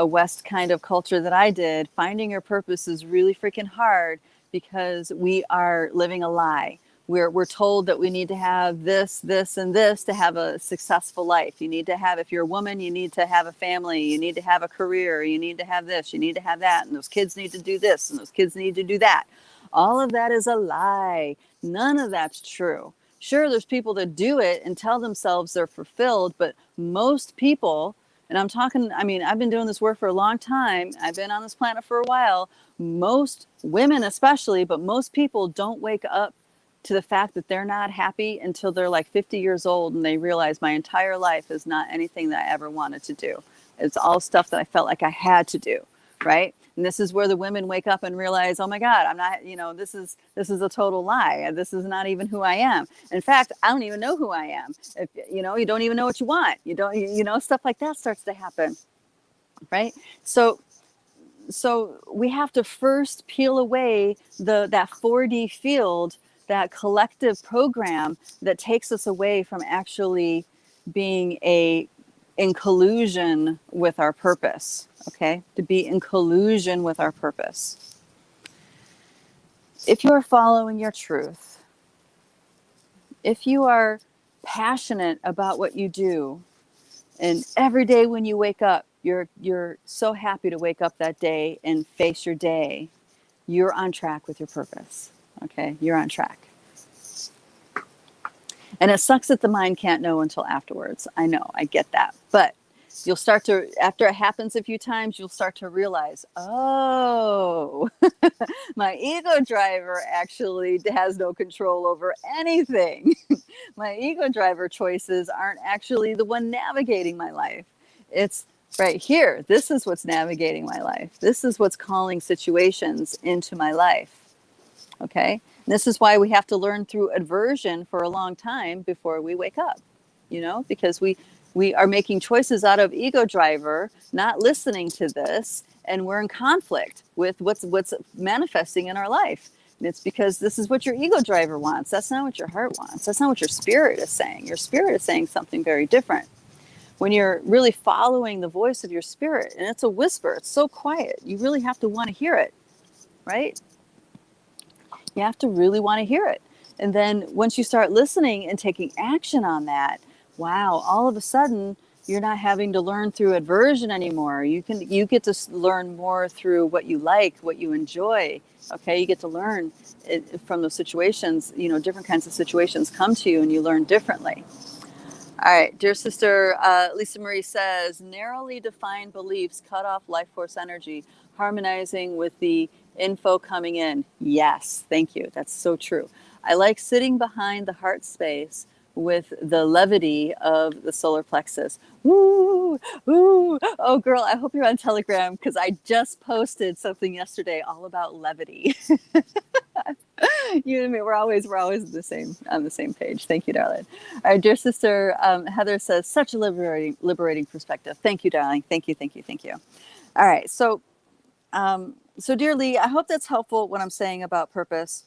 West kind of culture that I did, finding your purpose is really freaking hard because we are living a lie. We're told that we need to have this, and this to have a successful life. You need to have, if you're a woman, you need to have a family, you need to have a career, you need to have this, you need to have that, and those kids need to do this, and those kids need to do that. All of that is a lie. None of that's true. Sure, there's people that do it and tell themselves they're fulfilled, but most people, and I've been doing this work for a long time. I've been on this planet for a while. Most women especially, but most people don't wake up to the fact that they're not happy until they're like 50 years old and they realize my entire life is not anything that I ever wanted to do. It's all stuff that I felt like I had to do, right? And this is where the women wake up and realize, oh my God, I'm not, this is a total lie. This is not even who I am. In fact, I don't even know who I am. If, you don't even know what you want. You don't, stuff like that starts to happen, right? So we have to first peel away that 4D field, that collective program that takes us away from actually being in collusion with our purpose, okay? To be in collusion with our purpose. If you are following your truth, if you are passionate about what you do, and every day when you wake up, you're so happy to wake up that day and face your day, you're on track with your purpose, okay? You're on track. And it sucks that the mind can't know until afterwards. I know, I get that. But you'll start to, after it happens a few times, you'll start to realize, oh, my ego driver actually has no control over anything. My ego driver choices aren't actually the one navigating my life. It's right here. This is what's navigating my life. This is what's calling situations into my life. Okay? And this is why we have to learn through aversion for a long time before we wake up, because we are making choices out of ego driver, not listening to this, and we're in conflict with what's manifesting in our life. And it's because this is what your ego driver wants. That's not what your heart wants. That's not what your spirit is saying. Your spirit is saying something very different. When you're really following the voice of your spirit, and it's a whisper, it's so quiet, you really have to want to hear it, right? You have to really want to hear it. And then once you start listening and taking action on that, wow, all of a sudden you're not having to learn through aversion anymore. You get to learn more through what you like, what you enjoy. Okay, you get to learn from those situations. Different kinds of situations come to you and you learn differently. All right, dear sister, Lisa Marie says, narrowly defined beliefs cut off life force energy, harmonizing with the info coming in. Yes, thank you. That's so true. I like sitting behind the heart space with the levity of the solar plexus. Woo, woo. Oh, girl, I hope you're on Telegram because I just posted something yesterday all about levity. You and me, we're always on the same page. Thank you, darling. Our dear sister Heather says, such a liberating perspective. Thank you, darling. Thank you, thank you, thank you. All right, so dear Lee, I hope that's helpful what I'm saying about purpose.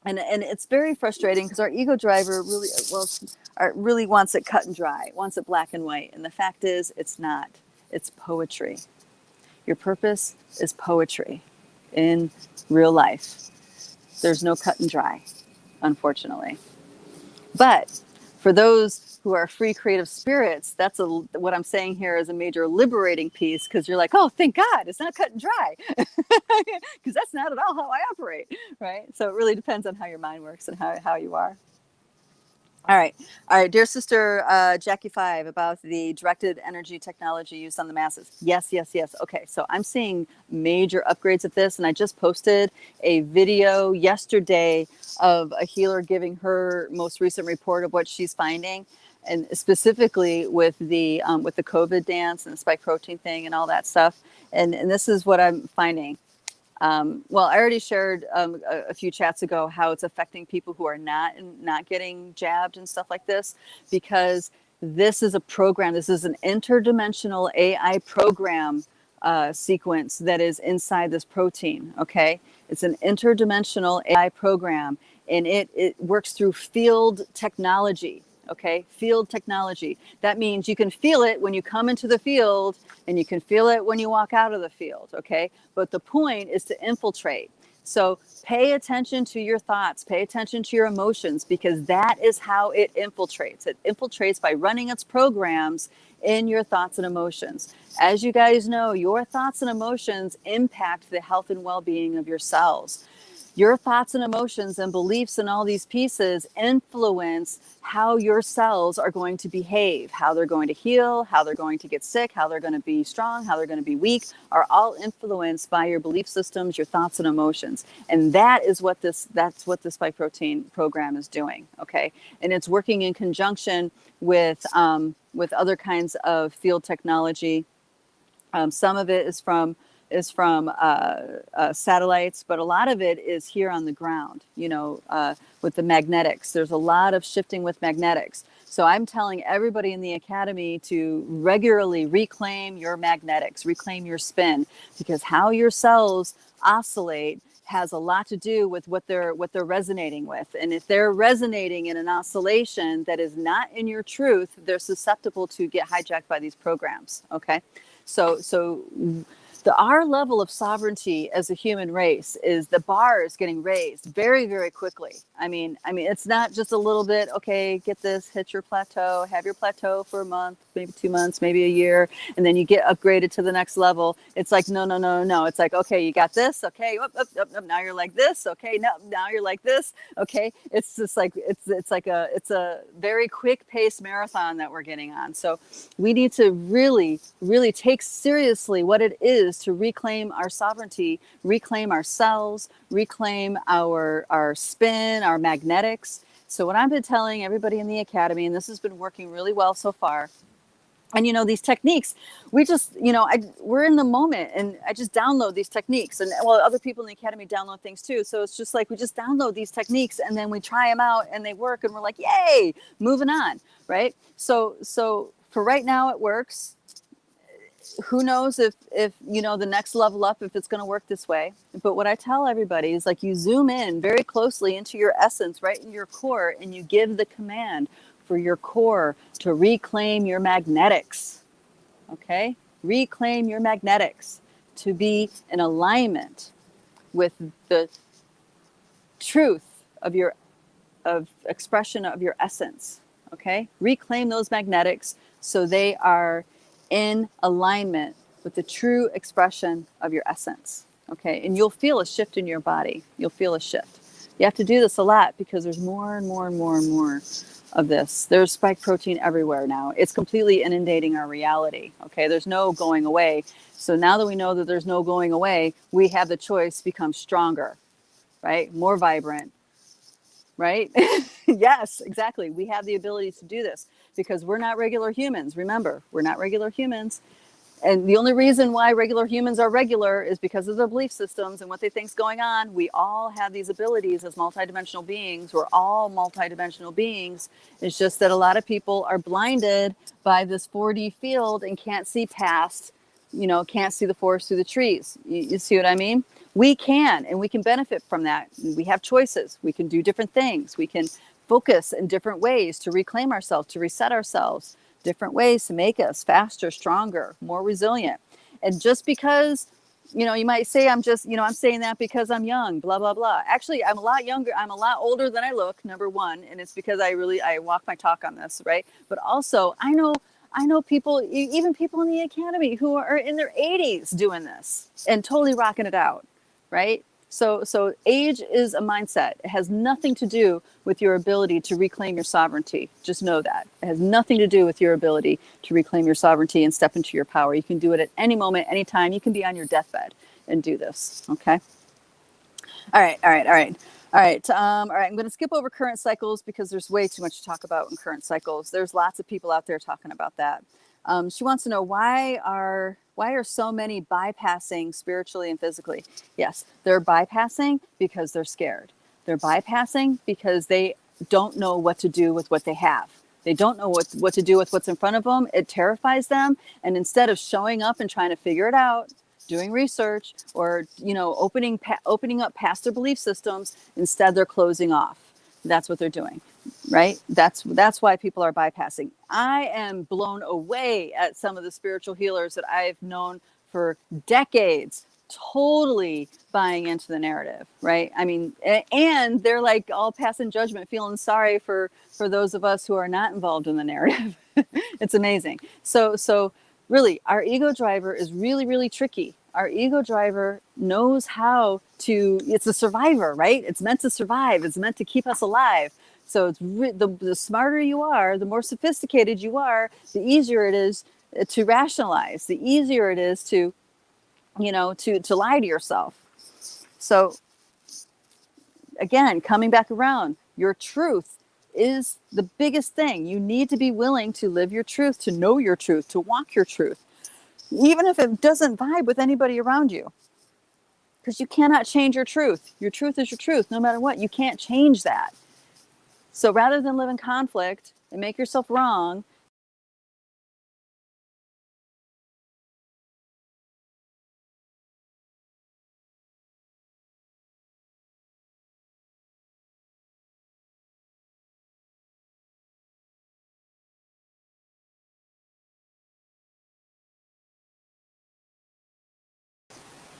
And it's very frustrating because our ego driver really wants it cut and dry, wants it black and white. And the fact is, it's not. It's poetry. Your purpose is poetry in real life. There's no cut and dry, unfortunately. But for those who are free creative spirits, what I'm saying here is a major liberating piece, because you're like, oh, thank God, it's not cut and dry, because that's not at all how I operate, right? So it really depends on how your mind works and how you are. All right, dear sister Jackie 5, about the directed energy technology used on the masses. Yes. Okay, so I'm seeing major upgrades of this, and I just posted a video yesterday of a healer giving her most recent report of what she's finding, and specifically with the COVID dance and the spike protein thing and all that stuff. And this is what I'm finding. Well, I already shared a few chats ago how it's affecting people who are not getting jabbed and stuff like this, because this is a program. This is an interdimensional AI program sequence that is inside this protein. Okay, it's an interdimensional AI program, and it works through field technology. Okay, field technology. That means you can feel it when you come into the field, and you can feel it when you walk out of the field. Okay, but the point is to infiltrate. So pay attention to your thoughts, pay attention to your emotions, because that is how it infiltrates. It infiltrates by running its programs in your thoughts and emotions. As you guys know, your thoughts and emotions impact the health and well-being of your cells. Your thoughts and emotions and beliefs and all these pieces influence how your cells are going to behave, how they're going to heal, how they're going to get sick, how they're going to be strong, how they're going to be weak, are all influenced by your belief systems, your thoughts and emotions. And that's what the spike protein program is doing. Okay. And it's working in conjunction with other kinds of field technology. Some of it is from satellites, but a lot of it is here on the ground, with the magnetics. There's a lot of shifting with magnetics. So I'm telling everybody in the Academy to regularly reclaim your magnetics, reclaim your spin, because how your cells oscillate has a lot to do with what they're resonating with. And if they're resonating in an oscillation that is not in your truth, they're susceptible to get hijacked by these programs. Okay. So our level of sovereignty as a human race is, the bar is getting raised very, very quickly. I mean, it's not just a little bit, okay, get this, hit your plateau, have your plateau for a month, maybe 2 months, maybe a year, and then you get upgraded to the next level. It's like, no. It's like, okay, you got this. Okay. Now you're like this. Okay. Now you're like this. Okay. It's just like, it's a very quick paced marathon that we're getting on. So we need to really, really take seriously what it is to reclaim our sovereignty, reclaim our cells, reclaim our spin, our magnetics. So what I've been telling everybody in the Academy, and this has been working really well so far, and these techniques, we just, we're in the moment, and I just download these techniques, and well, other people in the Academy download things too. So it's just like, we just download these techniques, and then we try them out, and they work, and we're like, yay, moving on, right? So for right now, it works. Who knows if the next level up, if it's going to work this way. But what I tell everybody is, like, you zoom in very closely into your essence, right in your core, and you give the command for your core to reclaim your magnetics. Okay? Reclaim your magnetics, to be in alignment with the truth of expression of your essence. Okay? Reclaim those magnetics so they are in alignment with the true expression of your essence. Okay, and you'll feel a shift in your body. You'll feel a shift. You have to do this a lot, because there's more and more and more and more of this. There's spike protein everywhere now. It's completely inundating our reality. Okay, there's no going away. So now that we know that there's no going away, we have the choice to become stronger, right? More vibrant, right? Yes, exactly. We have the ability to do this because we're not regular humans. Remember, we're not regular humans. And the only reason why regular humans are regular is because of their belief systems and what they think's going on. We all have these abilities as multidimensional beings. We're all multidimensional beings. It's just that a lot of people are blinded by this 4D field and can't see past, can't see the forest through the trees. You see what I mean? We can, and we can benefit from that. We have choices. We can do different things. We can focus in different ways to reclaim ourselves, to reset ourselves, different ways to make us faster, stronger, more resilient. And just because, you might say, I'm saying that because I'm young, blah, blah, blah. Actually, I'm a lot younger. I'm a lot older than I look, number one. And it's because I walk my talk on this, right? But also I know people, even people in the academy who are in their 80s doing this and totally rocking it out, right? So age is a mindset. It has nothing to do with your ability to reclaim your sovereignty. Just know that. It has nothing to do with your ability to reclaim your sovereignty and step into your power. You can do it at any moment, anytime. You can be on your deathbed and do this, okay? All right. I'm going to skip over current cycles because there's way too much to talk about in current cycles. There's lots of people out there talking about that. She wants to know why are so many bypassing spiritually and physically? Yes, they're bypassing because they're scared. They're bypassing because they don't know what to do with what they have. They don't know what to do with what's in front of them. It terrifies them. And instead of showing up and trying to figure it out, doing research, or opening up past their belief systems, instead they're closing off. That's what they're doing, right? That's why people are bypassing. I am blown away at some of the spiritual healers that I've known for decades, totally buying into the narrative, right? I mean, and they're like all passing judgment, feeling sorry for those of us who are not involved in the narrative. It's amazing. So really, our ego driver is really, really tricky. Our ego driver knows how to, it's a survivor, right? It's meant to survive. It's meant to keep us alive. So it's the smarter you are, the more sophisticated you are, the easier it is to rationalize, the easier it is to lie to yourself. So again, coming back around, your truth is the biggest thing. You need to be willing to live your truth, to know your truth, to walk your truth, even if it doesn't vibe with anybody around you. Because you cannot change your truth. Your truth is your truth, no matter what. You can't change that. So rather than live in conflict and make yourself wrong,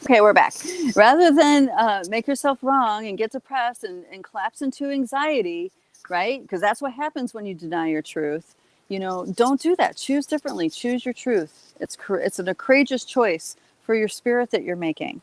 okay, we're back. Rather than make yourself wrong and get depressed and collapse into anxiety, right? Because that's what happens when you deny your truth. Don't do that. Choose differently. Choose your truth. It's a courageous choice for your spirit that you're making.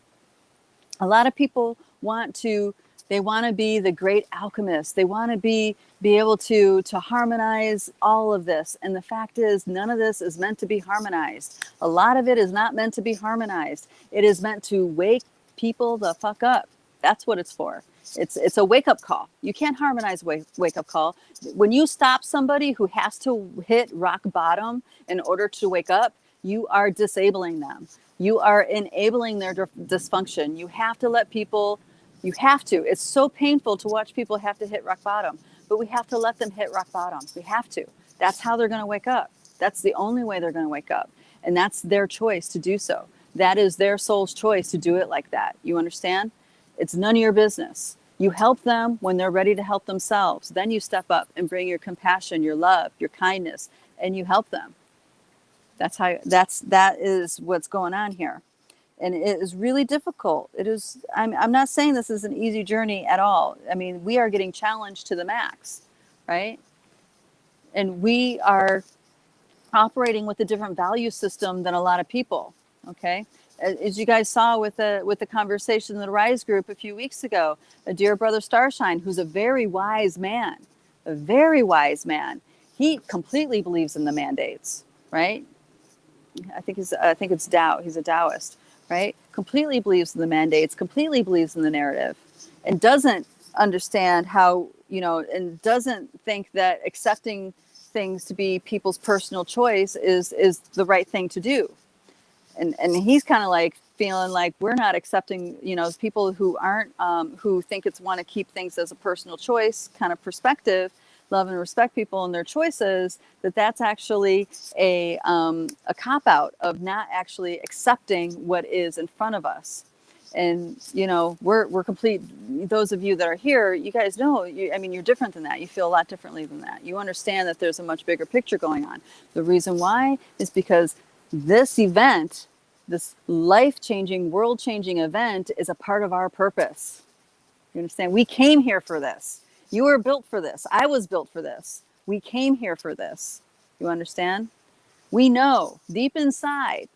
A lot of people want to be the great alchemist. They want to be able to harmonize all of this. And the fact is, none of this is meant to be harmonized. A lot of it is not meant to be harmonized. It is meant to wake people the fuck up. That's what it's for. It's a wake-up call. You can't harmonize wake-up call. When you stop somebody who has to hit rock bottom in order to wake up, you are disabling them. You are enabling their dysfunction. You have to let people, it's so painful to watch people have to hit rock bottom, but we have to let them hit rock bottom. We have to. That's how they're going to wake up. That's the only way they're going to wake up. And that's their choice to do so. That is their soul's choice to do it like that. You understand? It's none of your business. You help them when they're ready to help themselves. Then you step up and bring your compassion, your love, your kindness, and you help them. That is what's going on here. And it is really difficult. I'm not saying this is an easy journey at all. I mean, we are getting challenged to the max, right? And we are operating with a different value system than a lot of people, okay? As you guys saw with the conversation in the Rise group a few weeks ago, a dear brother Starshine, who's a very wise man, he completely believes in the mandates, right? I think it's Tao. He's a Taoist, right? Completely believes in the mandates, completely believes in the narrative, and doesn't understand how and doesn't think that accepting things to be people's personal choice is the right thing to do. And he's kind of like feeling like we're not accepting, people who aren't, who think it's want to keep things as a personal choice kind of perspective, love and respect people and their choices, that's actually a cop out of not actually accepting what is in front of us. And, we're complete. Those of you that are here, you guys know, you're different than that. You feel a lot differently than that. You understand that there's a much bigger picture going on. The reason why is because this event, this life-changing, world-changing event, is a part of our purpose. You understand? We came here for this. You were built for this. I was built for this. We came here for this. You understand? We know deep inside,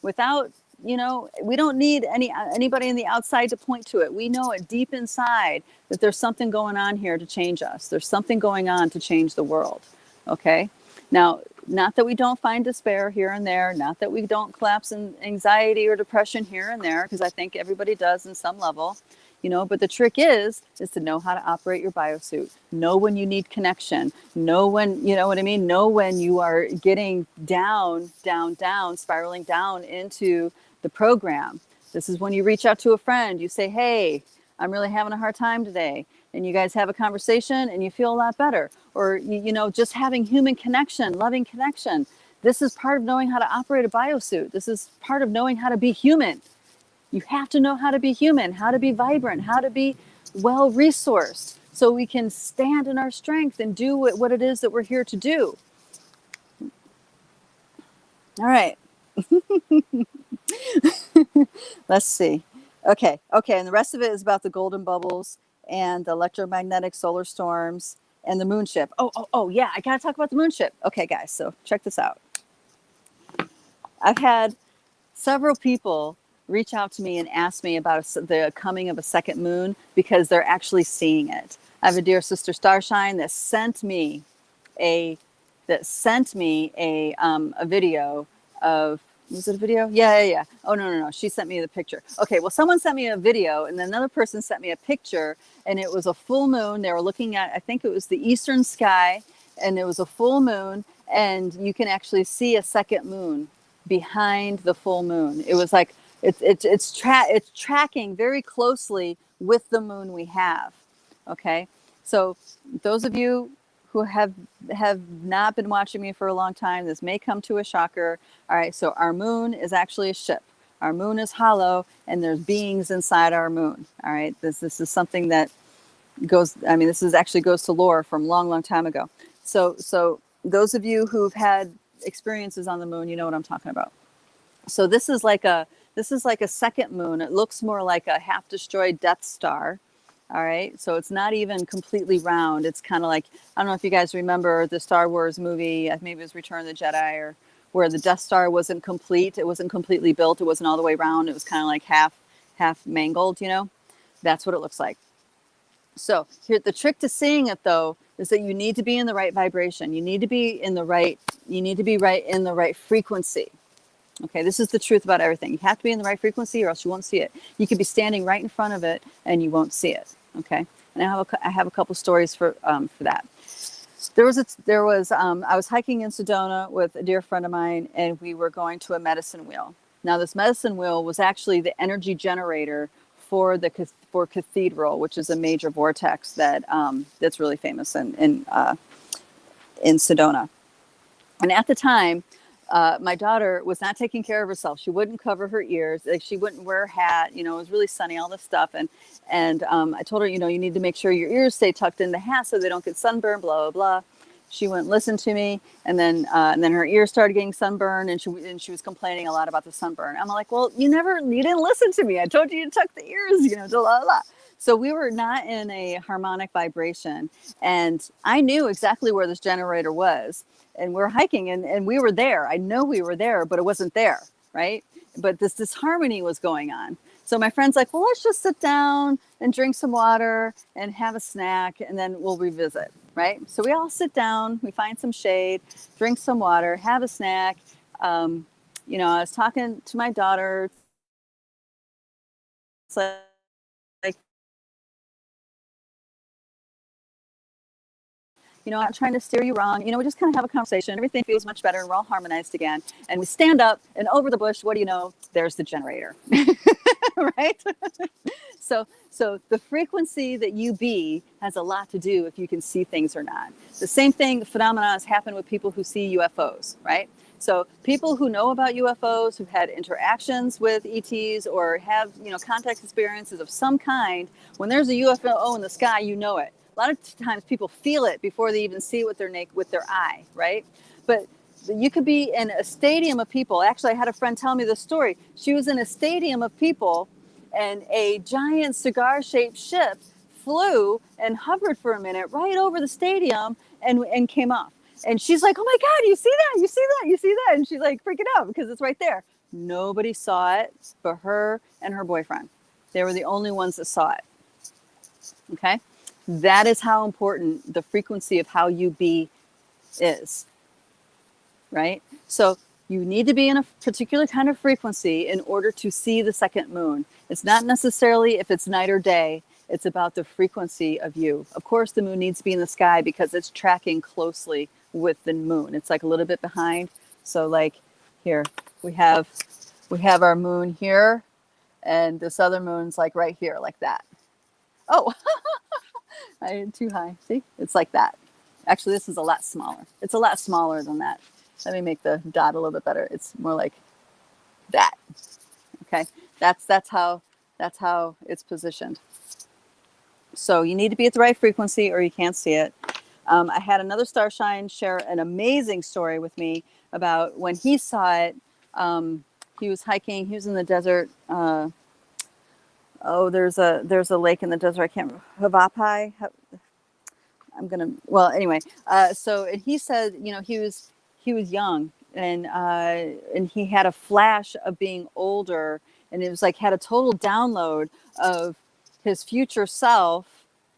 without, we don't need anybody on the outside to point to it. We know it deep inside that there's something going on here to change us. There's something going on to change the world. Okay? Now, not that we don't find despair here and there, not that we don't collapse in anxiety or depression here and there, because I think everybody does in some level, but the trick is to know how to operate your biosuit, know when you need connection, know when, know when you are getting down, spiraling down into the program. This is when you reach out to a friend, you say, hey, I'm really having a hard time today. And you guys have a conversation and you feel a lot better. Or, just having human connection, loving connection. This is part of knowing how to operate a biosuit. This is part of knowing how to be human. You have to know how to be human, how to be vibrant, how to be well-resourced, so we can stand in our strength and do what it is that we're here to do. All right. Let's see. Okay. And the rest of it is about the golden bubbles and the electromagnetic solar storms and the moon ship. Oh, yeah. I got to talk about the moon ship. Okay, guys. So check this out. I've had several people reach out to me and ask me about the coming of a second moon because they're actually seeing it. I have a dear sister Starshine that sent me a video of, was it a video? Yeah. Oh, no. She sent me the picture. Okay, well, someone sent me a video and then another person sent me a picture, and it was a full moon. They were looking at, I think it was the eastern sky, and it was a full moon, and you can actually see a second moon behind the full moon. It was like, it's tracking very closely with the moon we have. Okay, so those of you who have not been watching me for a long time, this may come to a shocker. All right, so our moon is actually a ship. Our moon is hollow, and there's beings inside our moon. All right, this is something that goes. This actually goes to lore from a long time ago. So those of you who've had experiences on the moon, you know what I'm talking about. So this is like a second moon. It looks more like a half destroyed Death Star. All right. So it's not even completely round. It's kind of like, I don't know if you guys remember the Star Wars movie, maybe it was Return of the Jedi, or where the Death Star wasn't complete. It wasn't completely built. It wasn't all the way round. It was kind of like half mangled, That's what it looks like. So here, the trick to seeing it though, is that you need to be in the right vibration. You need to be in the right frequency. Okay, this is the truth about everything. You have to be in the right frequency or else you won't see it. You could be standing right in front of it and you won't see it. Okay, and I have a couple stories for that. I was hiking in Sedona with a dear friend of mine, and we were going to a medicine wheel. Now, this medicine wheel was actually the energy generator for Cathedral, which is a major vortex that's really famous in Sedona. And at the time, my daughter was not taking care of herself. She wouldn't cover her ears. She wouldn't wear a hat. It was really sunny, all this stuff. And I told her, you need to make sure your ears stay tucked in the hat so they don't get sunburned, blah, blah, blah. She wouldn't listen to me. And then her ears started getting sunburned, and she was complaining a lot about the sunburn. I'm like, well, you didn't listen to me. I told you to tuck the ears, blah, blah, blah. So we were not in a harmonic vibration. And I knew exactly where this generator was. And we're hiking and we were there. I know we were there, but it wasn't there, right? But this disharmony was going on. So my friend's like, well, let's just sit down and drink some water and have a snack, and then we'll revisit, right? So we all sit down, we find some shade, drink some water, have a snack. I was talking to my daughter. It's like I'm not trying to steer you wrong. We just kind of have a conversation. Everything feels much better and we're all harmonized again. And we stand up and over the bush, what do you know? There's the generator, right? So the frequency that you be has a lot to do if you can see things or not. The same thing, phenomena has happened with people who see UFOs, right? So people who know about UFOs, who've had interactions with ETs or have, contact experiences of some kind, when there's a UFO in the sky, you know it. A lot of times people feel it before they even see it with their eye, right? But you could be in a stadium of people. Actually, I had a friend tell me this story. She was in a stadium of people and a giant cigar-shaped ship flew and hovered for a minute right over the stadium and came off. And she's like, oh my God, you see that? You see that? You see that? And she's like freaking out because it's right there. Nobody saw it but her and her boyfriend. They were the only ones that saw it. Okay? That is how important the frequency of how you be is. Right? So you need to be in a particular kind of frequency in order to see the second moon. It's not necessarily if it's night or day. It's about the frequency of you. Of course, the moon needs to be in the sky because it's tracking closely with the moon. It's like a little bit behind. So like here, we have our moon here and this other moon's like right here, like that. Oh, I did too high. See, it's like that. Actually, this is a lot smaller. It's a lot smaller than that. Let me make the dot a little bit better. It's more like that. Okay, that's how it's positioned. So you need to be at the right frequency or you can't see it. I had another starshine share an amazing story with me about when he saw it. He was hiking. He was in the desert. There's a lake in the desert. I can't. Havapai. Anyway. So he said, he was young and he had a flash of being older, and it was like had a total download of his future self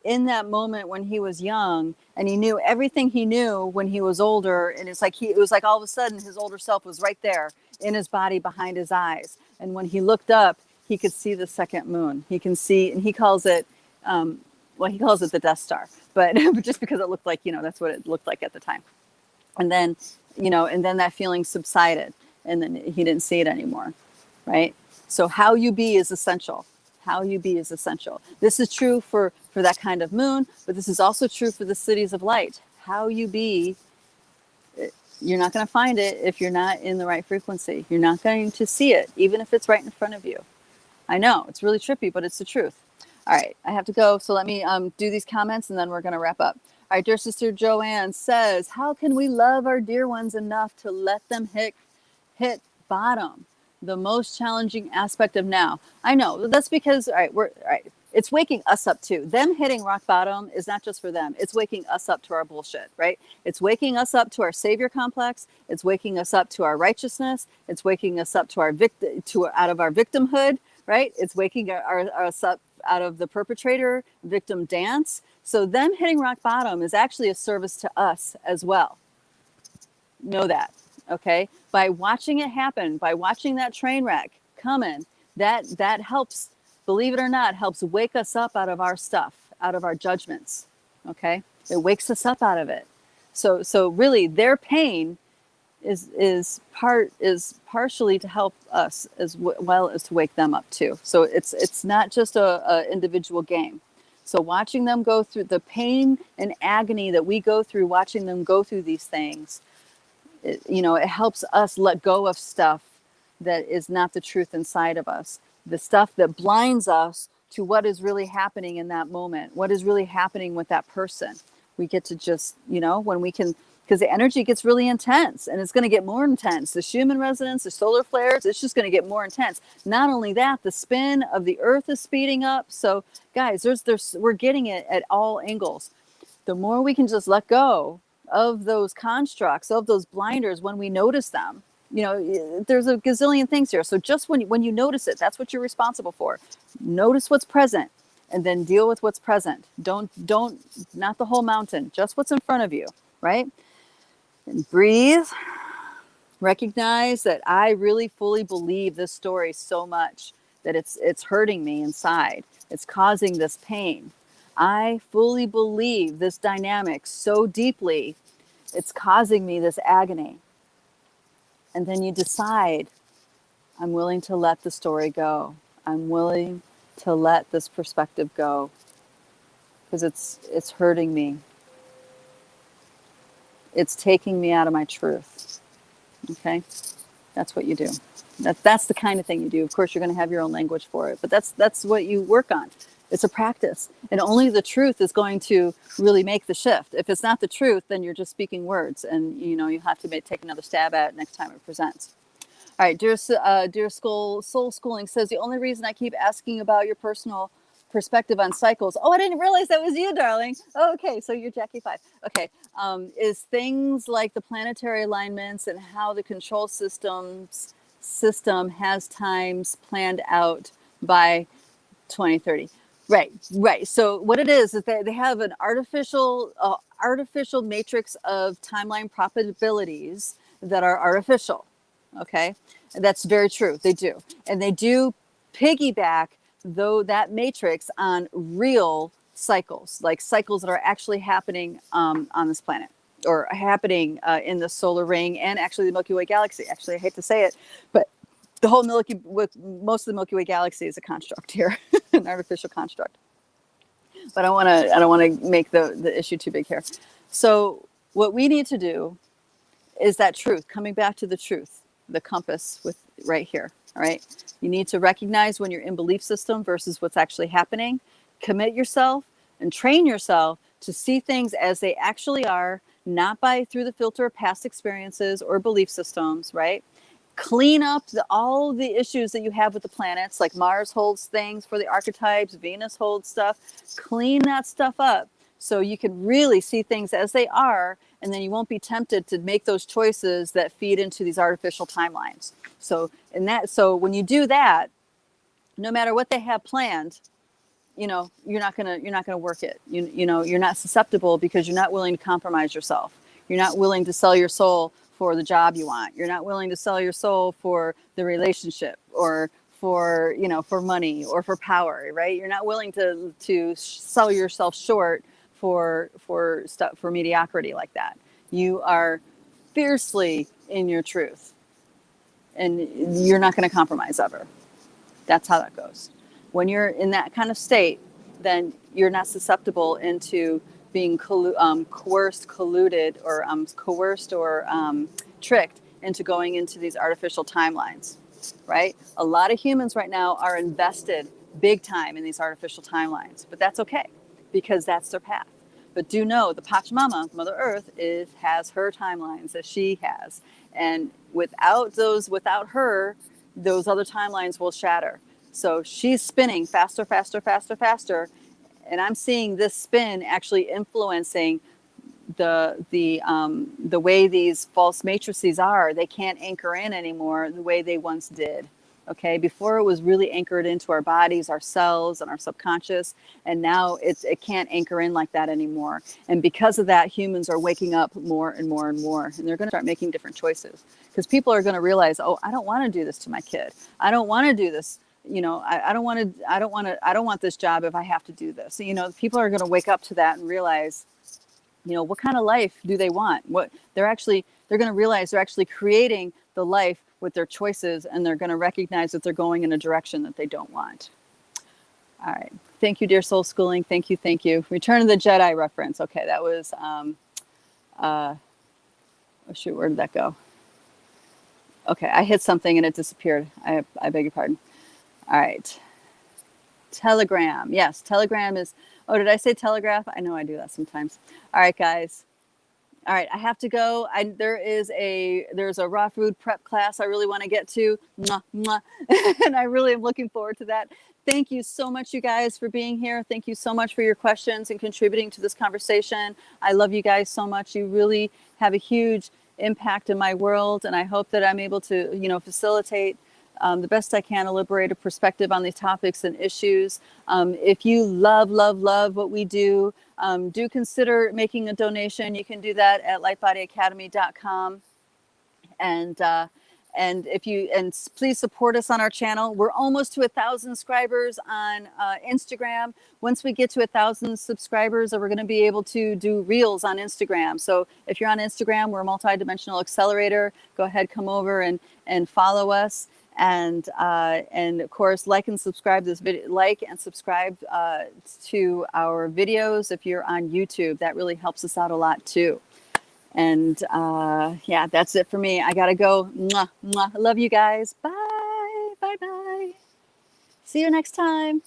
in that moment when he was young, and he knew everything he knew when he was older, and it was like all of a sudden his older self was right there in his body behind his eyes, and when he looked up he could see the second moon. He can see, and he calls it he calls it the Death Star, but just because it looked like, that's what it looked like at the time. And then that feeling subsided, and then he didn't see it anymore, right? So how you be is essential. How you be is essential. This is true for that kind of moon, but this is also true for the cities of light. How you be, you're not going to find it if you're not in the right frequency. You're not going to see it, even if it's right in front of you. I know, it's really trippy, but it's the truth. All right, I have to go, so let me do these comments, and then we're going to wrap up. All right, dear sister Joanne says, how can we love our dear ones enough to let them hit bottom? The most challenging aspect of now. I know, that's because, all right, it's waking us up too. Them hitting rock bottom is not just for them. It's waking us up to our bullshit, right? It's waking us up to our savior complex. It's waking us up to our righteousness. It's waking us up to out of our victimhood, right? It's waking us up out of the perpetrator victim dance. So them hitting rock bottom is actually a service to us as well. Know that, okay? By watching it happen, by watching that train wreck coming, that helps, believe it or not, helps wake us up out of our stuff, out of our judgments, okay? It wakes us up out of it. So really their pain is partially to help us as well as to wake them up too. So it's not just a individual game. So watching them go through the pain and agony that we go through, watching them go through these things, it helps us let go of stuff that is not the truth inside of us. The stuff that blinds us to what is really happening in that moment, what is really happening with that person. We get to just, when we can, because the energy gets really intense, and it's going to get more intense. The Schumann resonance, the solar flares, it's just going to get more intense. Not only that, the spin of the earth is speeding up. So guys, we're getting it at all angles. The more we can just let go of those constructs, of those blinders when we notice them, there's a gazillion things here. So just when you notice it, that's what you're responsible for. Notice what's present and then deal with what's present. Don't not the whole mountain, just what's in front of you, right? And breathe. Recognize that I really fully believe this story so much that it's hurting me inside. It's causing this pain. I fully believe this dynamic so deeply, it's causing me this agony. And then you decide, I'm willing to let the story go. I'm willing to let this perspective go because it's hurting me. It's taking me out of my truth. Okay? That's what you do. That's the kind of thing you do. Of course, you're going to have your own language for it, but that's what you work on. It's a practice, and only the truth is going to really make the shift. If it's not the truth, then you're just speaking words, and you have to take another stab at it next time it presents. All right, dear Soul Schooling says, the only reason I keep asking about your personal perspective on cycles. Oh, I didn't realize that was you, darling. Oh, okay, so you're Jackie 5. Okay, is things like the planetary alignments and how the control system has times planned out by 2030. Right. So what it is that they have an artificial matrix of timeline probabilities that are artificial. Okay, and that's very true. They do, and they do piggyback that matrix on real cycles, like cycles that are actually happening on this planet or happening in the solar ring and actually the Milky Way galaxy. Actually, I hate to say it, but the whole most of the Milky Way galaxy is a construct here, an artificial construct. But I don't want to make the issue too big here. So what we need to do is that truth, coming back to the truth, the compass with right here. All right. You need to recognize when you're in belief system versus what's actually happening. Commit yourself and train yourself to see things as they actually are, not through the filter of past experiences or belief systems, right? Clean up all the issues that you have with the planets, like Mars holds things for the archetypes, Venus holds stuff. Clean that stuff up so you can really see things as they are, and then you won't be tempted to make those choices that feed into these artificial timelines. So when you do that, no matter what they have planned, you're not gonna work it. You're not susceptible because you're not willing to compromise yourself. You're not willing to sell your soul for the job you want. You're not willing to sell your soul for the relationship or for money or for power, right? You're not willing to sell yourself short for stuff, for mediocrity like that. You are fiercely in your truth, and you're not going to compromise ever. That's how that goes. When you're in that kind of state, then you're not susceptible into being coerced, colluded, or coerced or tricked into going into these artificial timelines, right? A lot of humans right now are invested big time in these artificial timelines, but that's okay because that's their path. But do know the Pachamama, Mother Earth, has her timelines that she has, and without her, those other timelines will shatter. So she's spinning faster, and I'm seeing this spin actually influencing the way these false matrices are. They can't anchor in anymore the way they once did. Okay, before it was really anchored into our bodies, our cells, and our subconscious, and now it can't anchor in like that anymore. And because of that, humans are waking up more and more and more, and they're going to start making different choices because people are going to realize, oh, I don't want to do this to my kid. I don't want to do this. I don't want this job if I have to do this. People are going to wake up to that and realize, what kind of life do they want? They're going to realize they're actually creating the life with their choices, and they're going to recognize that they're going in a direction that they don't want. All right. Thank you, dear Soul Schooling. Thank you. Return of the Jedi reference. Okay, that was, oh shoot, where did that go? Okay, I hit something and it disappeared. I beg your pardon. All right. Telegram. Yes, Telegram is, oh, did I say telegraph? I know I do that sometimes. All right, guys. All right, I have to go. There's a raw food prep class I really want to get to. Mwah, mwah. And I really am looking forward to that. Thank you so much, you guys, for being here. Thank you so much for your questions and contributing to this conversation. I love you guys so much. You really have a huge impact in my world, and I hope that I'm able to, facilitate the best I can, a liberated perspective on these topics and issues. If you love what we do, do consider making a donation. You can do that at lightbodyacademy.com. And Please support us on our channel. We're almost to 1,000 subscribers on Instagram. Once we get to 1,000 subscribers, we're going to be able to do reels on Instagram. So if you're on Instagram, we're Multidimensional Accelerator. Go ahead, come over and follow us. And of course, like and subscribe this video. Like and subscribe to our videos if you're on YouTube. That really helps us out a lot too. And yeah, that's it for me. I gotta go. Mwah, mwah. I love you guys. Bye. Bye. Bye. See you next time.